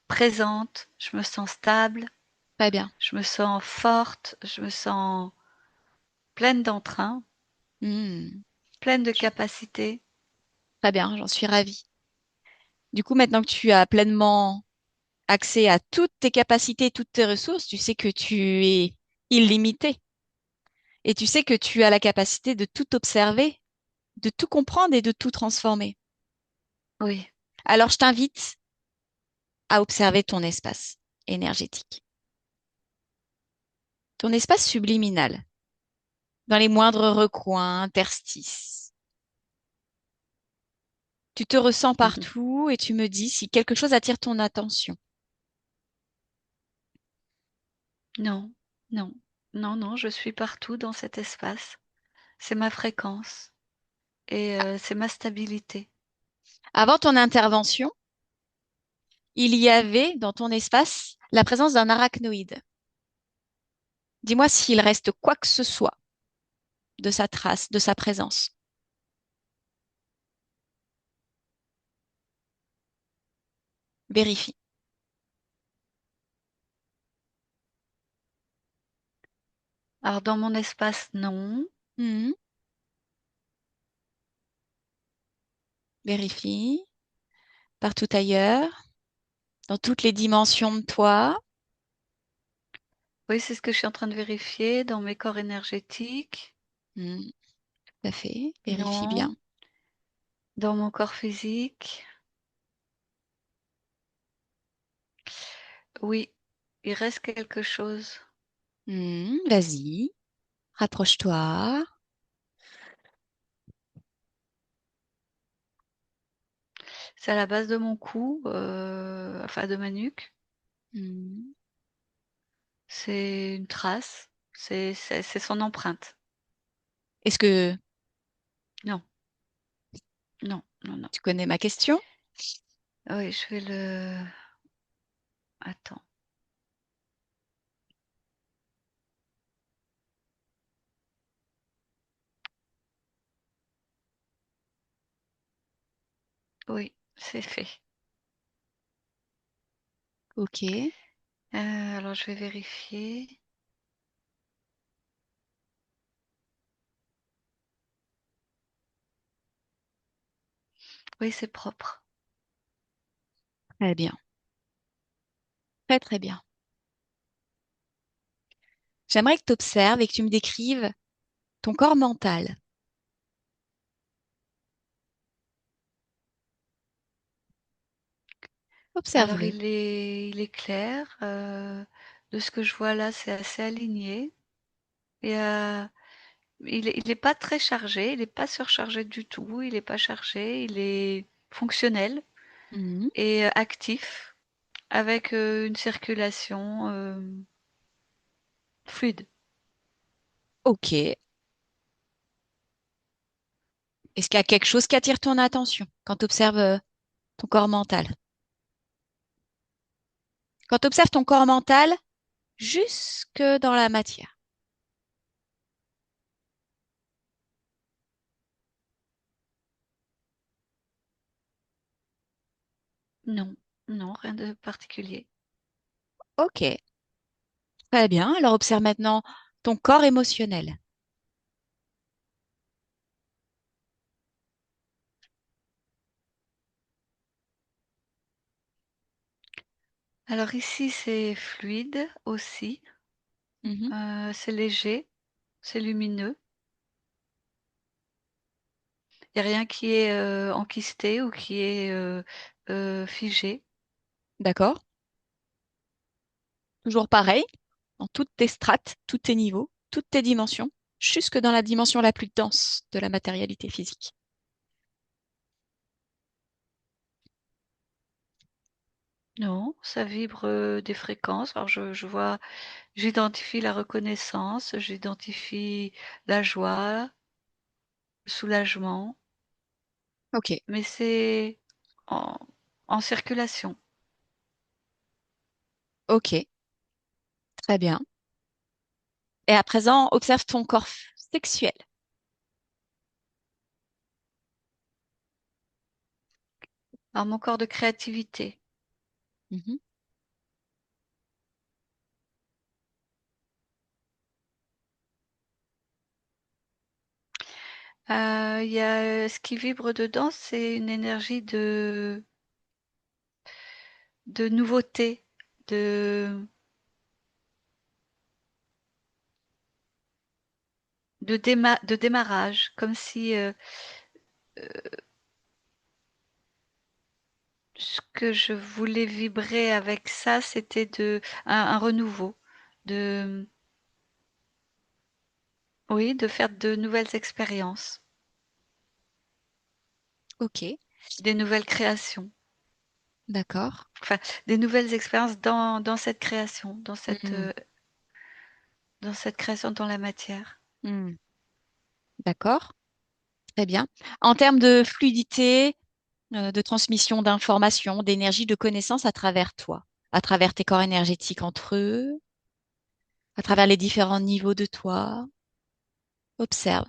présente, je me sens stable, Très bien. je me sens forte, je me sens pleine d'entrain, Hmm. pleine de Je- capacités. Très bien, j'en suis ravie. Du coup, maintenant que tu as pleinement accès à toutes tes capacités, toutes tes ressources, tu sais que tu es illimité et tu sais que tu as la capacité de tout observer, de tout comprendre et de tout transformer. Oui. Alors, je t'invite à observer ton espace énergétique, ton espace subliminal, dans les moindres recoins, interstices. Tu te ressens partout et tu me dis si quelque chose attire ton attention. Non, non, non, non, je suis partout dans cet espace. C'est ma fréquence et c'est ma stabilité. Avant ton intervention, il y avait dans ton espace la présence d'un arachnoïde. Dis-moi s'il reste quoi que ce soit de sa trace, de sa présence. Vérifie. Alors dans mon espace, non. Mhm. Vérifie. Partout ailleurs, dans toutes les dimensions de toi. Oui, c'est ce que je suis en train de vérifier dans mes corps énergétiques. Mhm. Tout à fait. Vérifie Non. bien. Dans mon corps physique. Oui, il reste quelque chose. Vas-y. Rapproche-toi. C'est à la base de mon cou, enfin de ma nuque. Mhm. C'est une trace. C'est son empreinte. Est-ce que Non, non, non, non. tu connais ma question? Oui, je vais le. Attends. Oui, c'est fait. Ok. Alors je vais vérifier. Oui, c'est propre. Très bien. Très, très bien. J'aimerais que tu observes et que tu me décrives ton corps mental. Alors Observe-le. il est clair. De ce que je vois là, c'est assez aligné. Et, il est pas très chargé, il est pas surchargé du tout, il est pas chargé, il est fonctionnel Mhm. et actif avec une circulation fluide. Ok. Est-ce qu'il y a quelque chose qui attire ton attention quand tu observes ton corps mental? Quand tu observes ton corps mental jusque dans la matière. Non, non, rien de particulier. Ok. Très bien. Alors observe maintenant ton corps émotionnel. Alors ici, c'est fluide aussi, Mhm. c'est léger, c'est lumineux. Il y a rien qui est, enquisté ou qui est, figé. D'accord. Toujours pareil, dans toutes tes strates, tous tes niveaux, toutes tes dimensions, jusque dans la dimension la plus dense de la matérialité physique. Non, ça vibre, des fréquences. Alors je vois j'identifie la reconnaissance, j'identifie la joie, le soulagement, Ok, mais c'est en en circulation. ok, très bien. Et à présent, observe ton corps sexuel. Alors mon corps de créativité, Mhm. il y a ce qui vibre dedans, c'est une énergie de nouveauté, de de démarrage, comme si, ce que je voulais vibrer avec ça, c'était un renouveau, de oui, de faire de nouvelles expériences, Ok, des nouvelles créations. d'accord. Enfin, des nouvelles expériences dans cette création, Hmm, dans cette création dans la matière. hmm, d'accord, très bien. En termes de fluidité, de transmission d'informations, d'énergie, de connaissances à travers toi, à travers tes corps énergétiques entre eux, à travers les différents niveaux de toi, observe.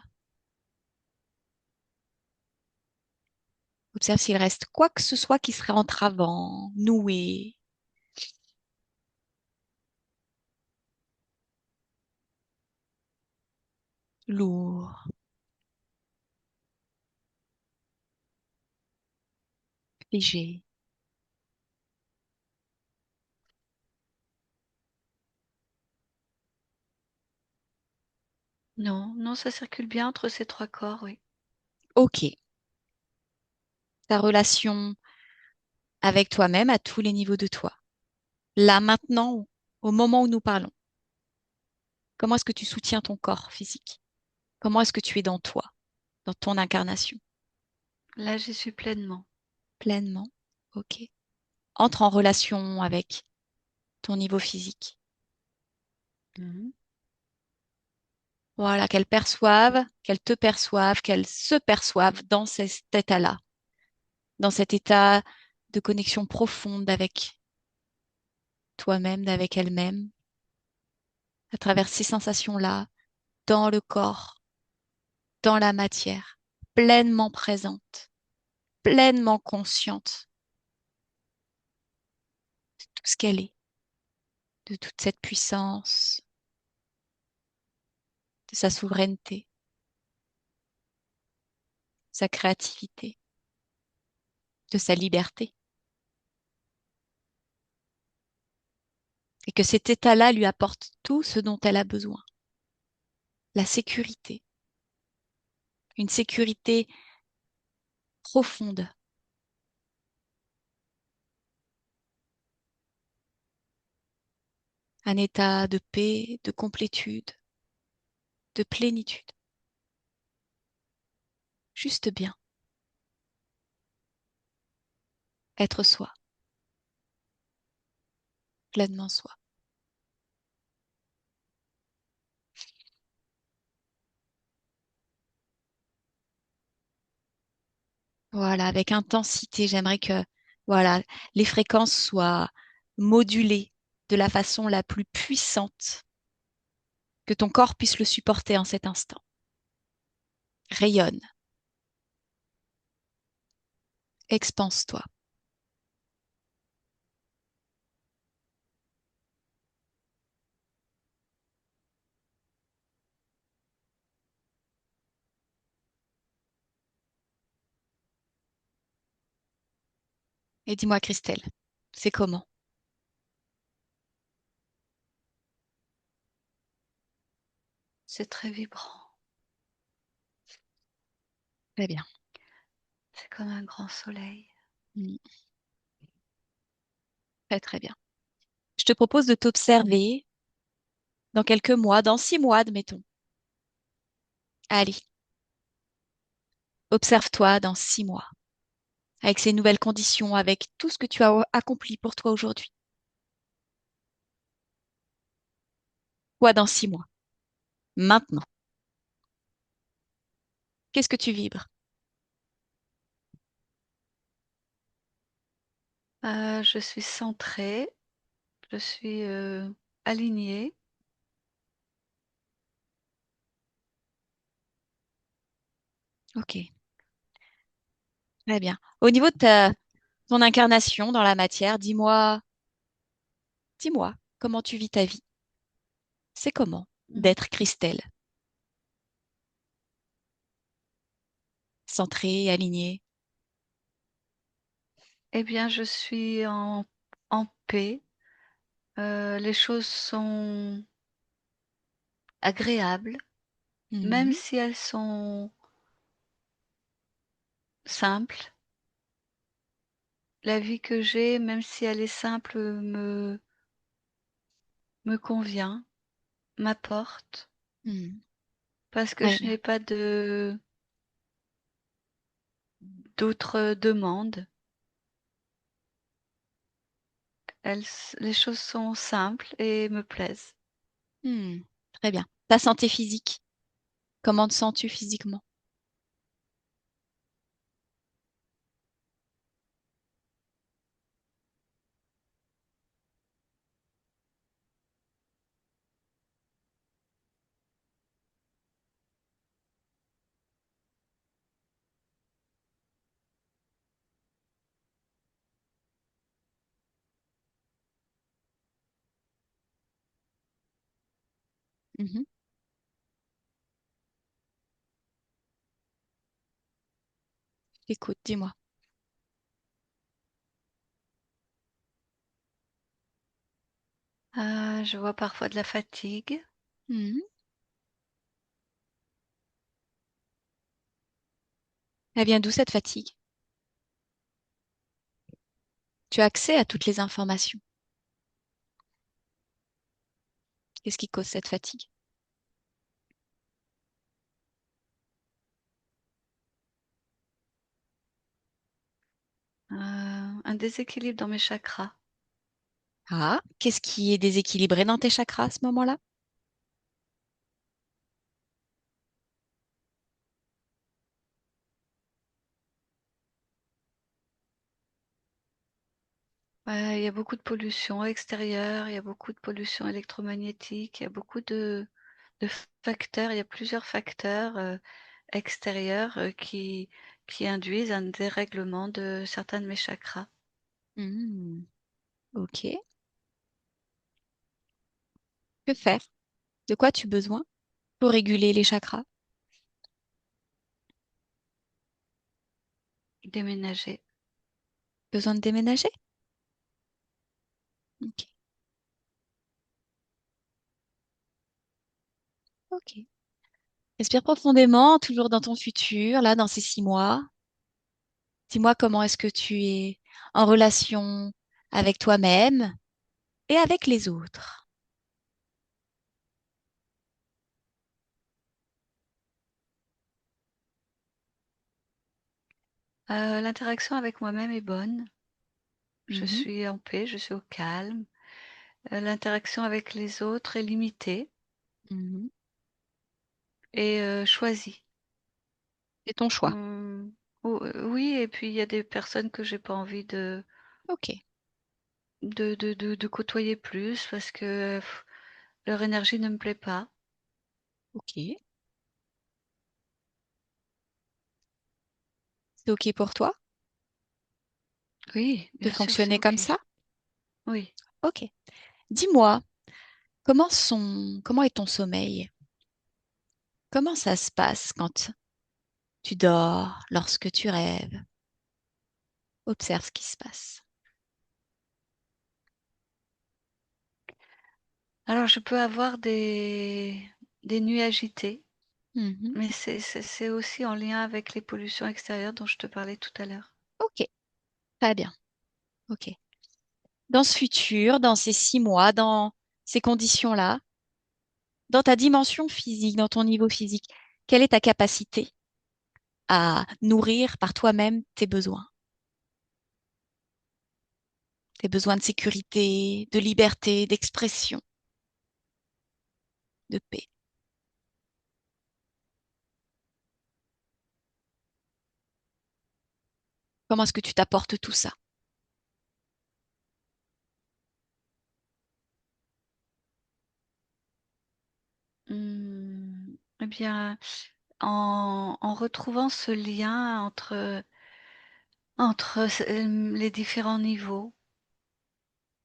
Observe s'il reste quoi que ce soit qui serait entravant, noué, lourd, léger. Non, non, ça circule bien entre ces 3 corps, oui. Ok. Ta relation avec toi-même à tous les niveaux de toi. Là, maintenant, au moment où nous parlons, comment est-ce que tu soutiens ton corps physique? Comment est-ce que tu es dans toi, dans ton incarnation? Là, j'y suis pleinement. Pleinement. Ok. Entre en relation avec ton niveau physique. Mmh. Voilà, qu'elle te perçoive, qu'elle se perçoive dans cet état-là, dans cet état de connexion profonde avec toi-même, avec elle-même, à travers ces sensations-là, dans le corps, dans la matière, pleinement présente, pleinement consciente de tout ce qu'elle est, de toute cette puissance, de sa souveraineté, sa créativité, de sa liberté. Et que cet état-là lui apporte tout ce dont elle a besoin. La sécurité, une sécurité profonde, un état de paix, de complétude, de plénitude. Juste bien, être soi, pleinement soi. Voilà, avec intensité, j'aimerais que voilà, les fréquences soient modulées de la façon la plus puissante, que ton corps puisse le supporter en cet instant. Rayonne, expanse-toi. Et dis-moi, Christelle, c'est comment? C'est très vibrant. Très bien. C'est comme un grand soleil. Mm. Très, très bien. Je te propose de t'observer dans quelques mois, dans 6 mois, admettons. Allez, observe-toi dans 6 mois, avec ces nouvelles conditions, avec tout ce que tu as accompli pour toi aujourd'hui. Toi, dans 6 mois, maintenant, qu'est-ce que tu vibres? Je suis centrée, je suis alignée. Ok, très bien. Au niveau de ton incarnation dans la matière, dis-moi, comment tu vis ta vie? C'est comment Mm. d'être Christelle, centrée, alignée? Eh bien, je suis en paix. Les choses sont agréables, même Mhm, si elles sont simples. La vie que j'ai, même si elle est simple, me convient, m'apporte, mhm. parce que Très je bien. n'ai pas d'autres demandes. Les choses sont simples et me plaisent. Hmm, très bien. Ta santé physique, comment te sens-tu physiquement? Mhm. Écoute, dis-moi. Je vois parfois de la fatigue. Mhm. Elle vient d'où cette fatigue? Tu as accès à toutes les informations. Qu'est-ce qui cause cette fatigue? Un déséquilibre dans mes chakras. Ah, qu'est-ce qui est déséquilibré dans tes chakras à ce moment-là? Il y a beaucoup de pollution extérieure, il y a beaucoup de pollution électromagnétique, il y a beaucoup de facteurs, il y a plusieurs facteurs extérieurs qui induisent un dérèglement de certains de mes chakras. Hmm, ok. Que faire? De quoi as-tu besoin pour réguler les chakras? Déménager. Besoin de déménager? Ok. Ok. Respire profondément, toujours dans ton futur, là, dans ces 6 mois. Dis-moi comment est-ce que tu es en relation avec toi-même et avec les autres. L'interaction avec moi-même est bonne. Je Mhm, suis en paix, je suis au calme. L'interaction avec les autres est limitée mhm. et choisie. C'est ton choix. Mmh, oui, et puis il y a des personnes que j'ai pas envie Ok. de côtoyer plus parce que leur énergie ne me plaît pas. Ok. C'est ok pour toi Oui, de bien sûr, c'est fonctionner comme OK. ça? Oui. Ok. Dis-moi, comment est ton sommeil? Comment ça se passe quand tu dors, lorsque tu rêves? Observe ce qui se passe. Alors je peux avoir des des nuits agitées, Mhm. mais c'est aussi en lien avec les pollutions extérieures dont je te parlais tout à l'heure. Ok, très bien. Ok. Dans ce futur, dans ces 6 mois, dans ces conditions-là, dans ta dimension physique, dans ton niveau physique, quelle est ta capacité à nourrir par toi-même tes besoins de sécurité, de liberté, d'expression, de paix? Comment est-ce que tu t'apportes tout ça? Eh bien, en retrouvant ce lien entre les différents niveaux,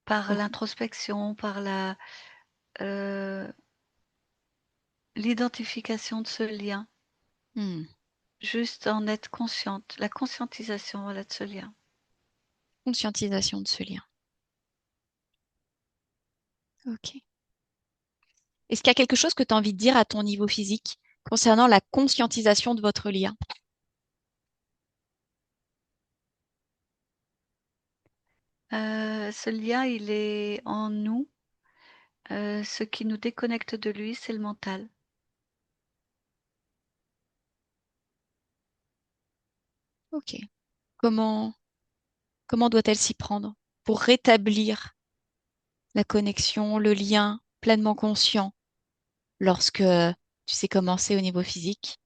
par Mhm. l'introspection, par euh, l'identification de ce lien, Hmm. juste en être consciente, la conscientisation, voilà, de ce lien. Conscientisation de ce lien. Ok. Est-ce qu'il y a quelque chose que tu as envie de dire à ton niveau physique concernant la conscientisation de votre lien? Ce lien, il est en nous. Ce qui nous déconnecte de lui, c'est le mental. Ok. Comment, comment doit-elle s'y prendre pour rétablir la connexion, le lien pleinement conscient lorsque tu sais commencer au niveau physique?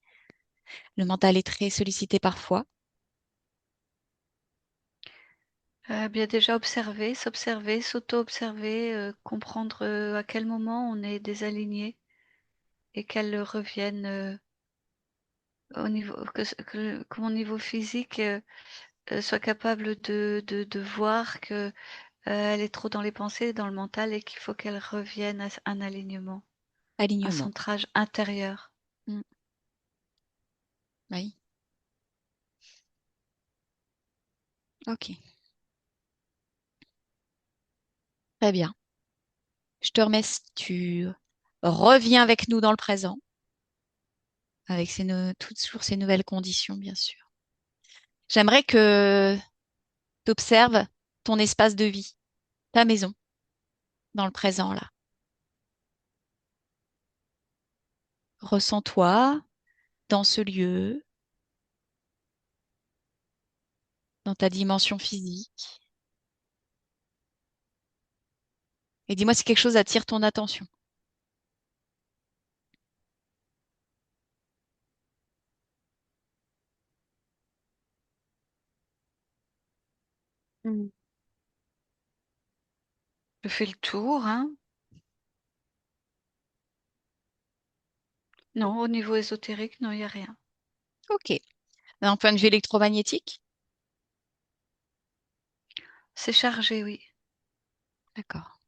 Le mental est très sollicité parfois. Bien déjà observer, s'observer, s'auto-observer, comprendre, à quel moment on est désaligné et qu'elle revienne, au niveau que mon niveau physique, soit capable de voir que, elle est trop dans les pensées, dans le mental et qu'il faut qu'elle revienne à un alignement, un Alignement. centrage intérieur. Mm. Oui. Ok. Très bien. Je te remercie. Tu reviens avec nous dans le présent, avec toujours ces nouvelles conditions, bien sûr. J'aimerais que tu observes ton espace de vie, ta maison, dans le présent, là. Ressens-toi dans ce lieu, dans ta dimension physique. Et dis-moi si quelque chose attire ton attention. Mmh. Je fais le tour, hein. Non, au niveau ésotérique, non, il y a rien. Ok. D'un point de vue électromagnétique? C'est chargé, oui. D'accord.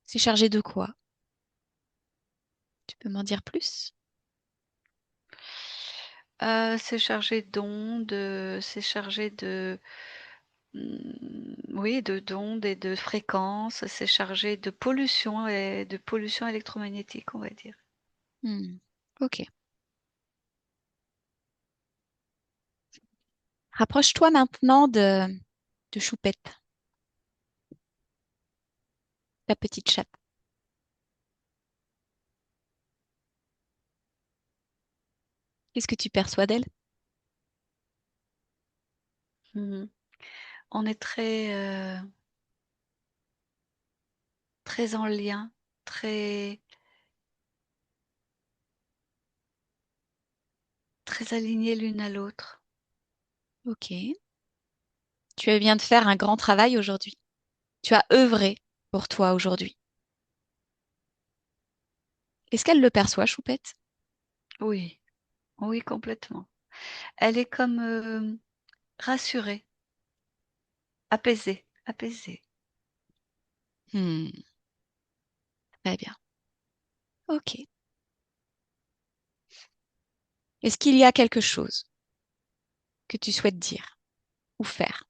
C'est chargé de quoi? Tu peux m'en dire plus? C'est chargé d'ondes, c'est chargé oui, d'ondes et de fréquences, c'est chargé de pollution électromagnétique, on va dire. Hmm. Ok. Rapproche-toi maintenant de Choupette, ta petite chatte. Qu'est-ce que tu perçois d'elle? Mmh. On est très en lien, très très alignés l'une à l'autre. Ok. Tu viens de faire un grand travail aujourd'hui. Tu as œuvré pour toi aujourd'hui. Est-ce qu'elle le perçoit, Choupette? Oui, oui, complètement. Elle est comme, rassurée, apaisée, apaisée. Hmm. Très bien. Ok. Est-ce qu'il y a quelque chose que tu souhaites dire ou faire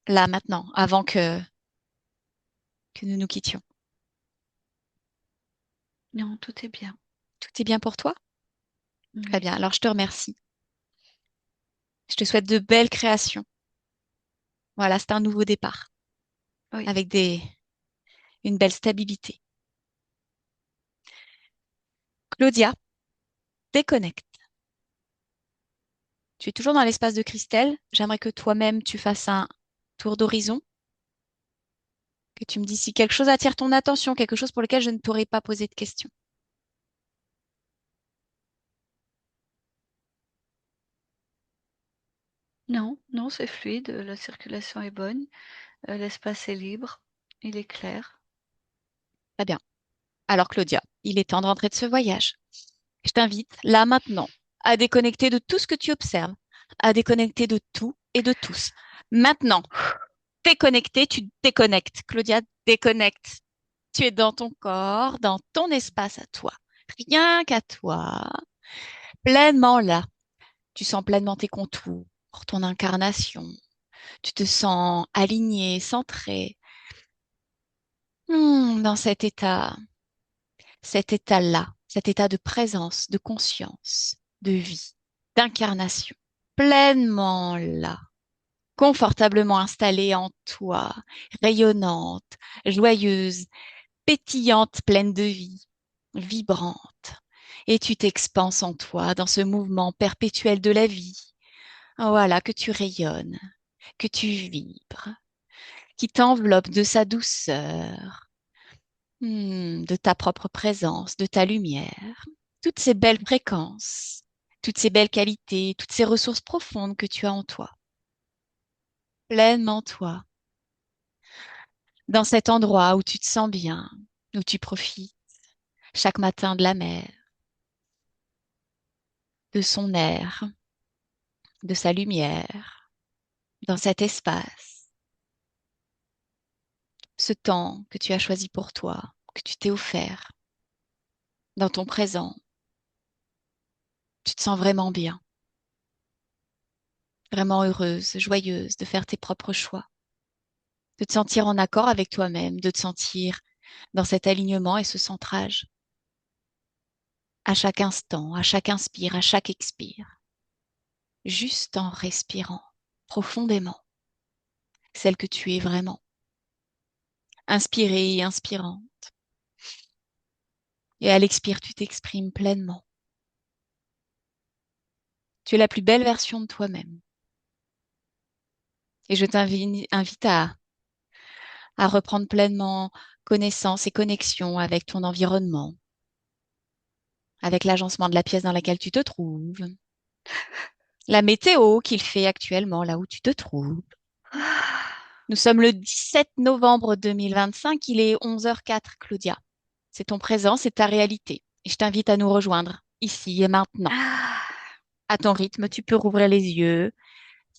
là maintenant, avant que nous nous quittions? Non, tout est bien. Tout est bien pour toi? Très Oui, bien, alors je te remercie. Je te souhaite de belles créations. Voilà, c'est un nouveau départ oui. avec une belle stabilité. Claudia, déconnecte. Tu es toujours dans l'espace de Christelle. J'aimerais que toi-même tu fasses un tour d'horizon, que tu me dises si quelque chose attire ton attention, quelque chose pour lequel je ne t'aurais pas posé de questions. Non, non, c'est fluide, la circulation est bonne, l'espace est libre, il est clair. Très bien. Alors Claudia, il est temps de rentrer de ce voyage. Je t'invite, là maintenant, à déconnecter de tout ce que tu observes, à déconnecter de tout et de tous. Maintenant, déconnecter, tu déconnectes. Claudia, déconnecte. Tu es dans ton corps, dans ton espace à toi. Rien qu'à toi, pleinement là. Tu sens pleinement tes contours, ton incarnation. Tu te sens aligné, centré. Dans cet état-là, cet état de présence, de conscience, de vie, d'incarnation. Pleinement là, confortablement installée en toi, rayonnante, joyeuse, pétillante, pleine de vie, vibrante. Et tu t'expanses en toi dans ce mouvement perpétuel de la vie. Voilà, que tu rayonnes, que tu vibres, qui t'enveloppe de sa douceur, de ta propre présence, de ta lumière. Toutes ces belles fréquences, toutes ces belles qualités, toutes ces ressources profondes que tu as en toi, pleinement toi, dans cet endroit où tu te sens bien, où tu profites chaque matin de la mer, de son air, de sa lumière, dans cet espace, ce temps que tu as choisi pour toi, que tu t'es offert, dans ton présent. Tu te sens vraiment bien, vraiment heureuse, joyeuse de faire tes propres choix, de te sentir en accord avec toi-même, de te sentir dans cet alignement et ce centrage à chaque instant, à chaque inspire, à chaque expire, juste en respirant profondément celle que tu es vraiment, inspirée et inspirant. Et à l'expire, tu t'exprimes pleinement. Tu es la plus belle version de toi-même. Et je t'invite à reprendre pleinement connaissance et connexion avec ton environnement, avec l'agencement de la pièce dans laquelle tu te trouves, la météo qu'il fait actuellement là où tu te trouves. Ah, Nous sommes le 17 novembre 2025, il est 11h04, Claudia. C'est ton présent, c'est ta réalité. Et je t'invite à nous rejoindre ici et maintenant. ah, À ton rythme, tu peux rouvrir les yeux,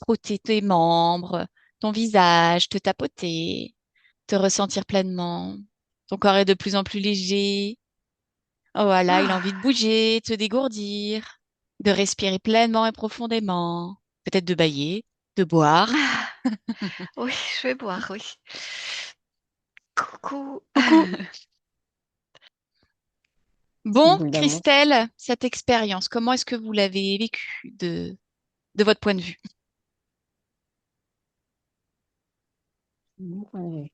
frotter tes membres, ton visage, te tapoter, te ressentir pleinement. Ton corps est de plus en plus léger. Oh, voilà, il a envie de ah, bouger, de se dégourdir, de respirer pleinement et profondément, peut-être de bâiller, de boire. ah. Oui, je vais boire, oui. Coucou. Coucou. Une Bon, boule d'amour. Christelle, cette expérience, comment est-ce que vous l'avez vécue de votre point de vue? Mon point de vue.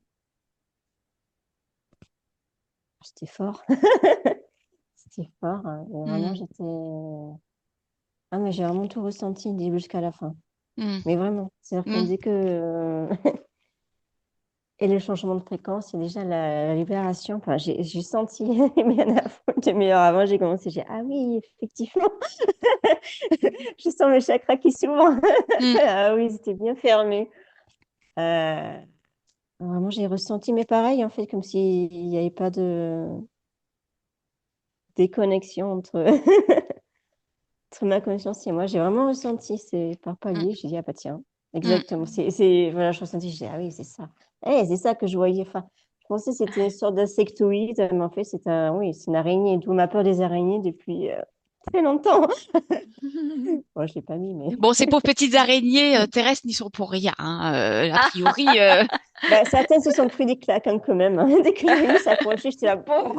C'était fort. C'était fort, hein. Et vraiment, Hmm, j'étais. Ah, mais j'ai vraiment tout ressenti du début jusqu'à la fin. hmm, Mais vraiment, c'est-à-dire que hmm. dès que. Et le changement de fréquence, c'est déjà la libération. Enfin, j'ai senti, mais à la fois, une demi-heure avant, j'ai commencé, j'ai ah oui, effectivement, je sens mes chakras qui s'ouvrent. Hmm. Ah oui, c'était bien fermé. Euh, Vraiment, j'ai ressenti, mais pareil, en fait, comme s'il n'y avait pas de déconnexion entre, entre ma conscience et moi. J'ai vraiment ressenti, c'est par Mm, palier. J'ai dit, ah bah tiens, mm. exactement. Voilà, je ressentis, j'ai dit, ah oui, c'est ça. C'est ça que je voyais. Enfin, je pensais que c'était une sorte d'insectoïde, mais en fait, oui, c'est une araignée. D'où ma peur des araignées depuis très longtemps. Bon, je ne l'ai pas mis, mais. Bon, ces pauvres petites araignées terrestres n'y sont pour rien, hein, a Ah, priori. Bah, certaines se sont pris des claques hein, quand même, hein. Dès que l'araignée s'est approchée, j'étais là, bon.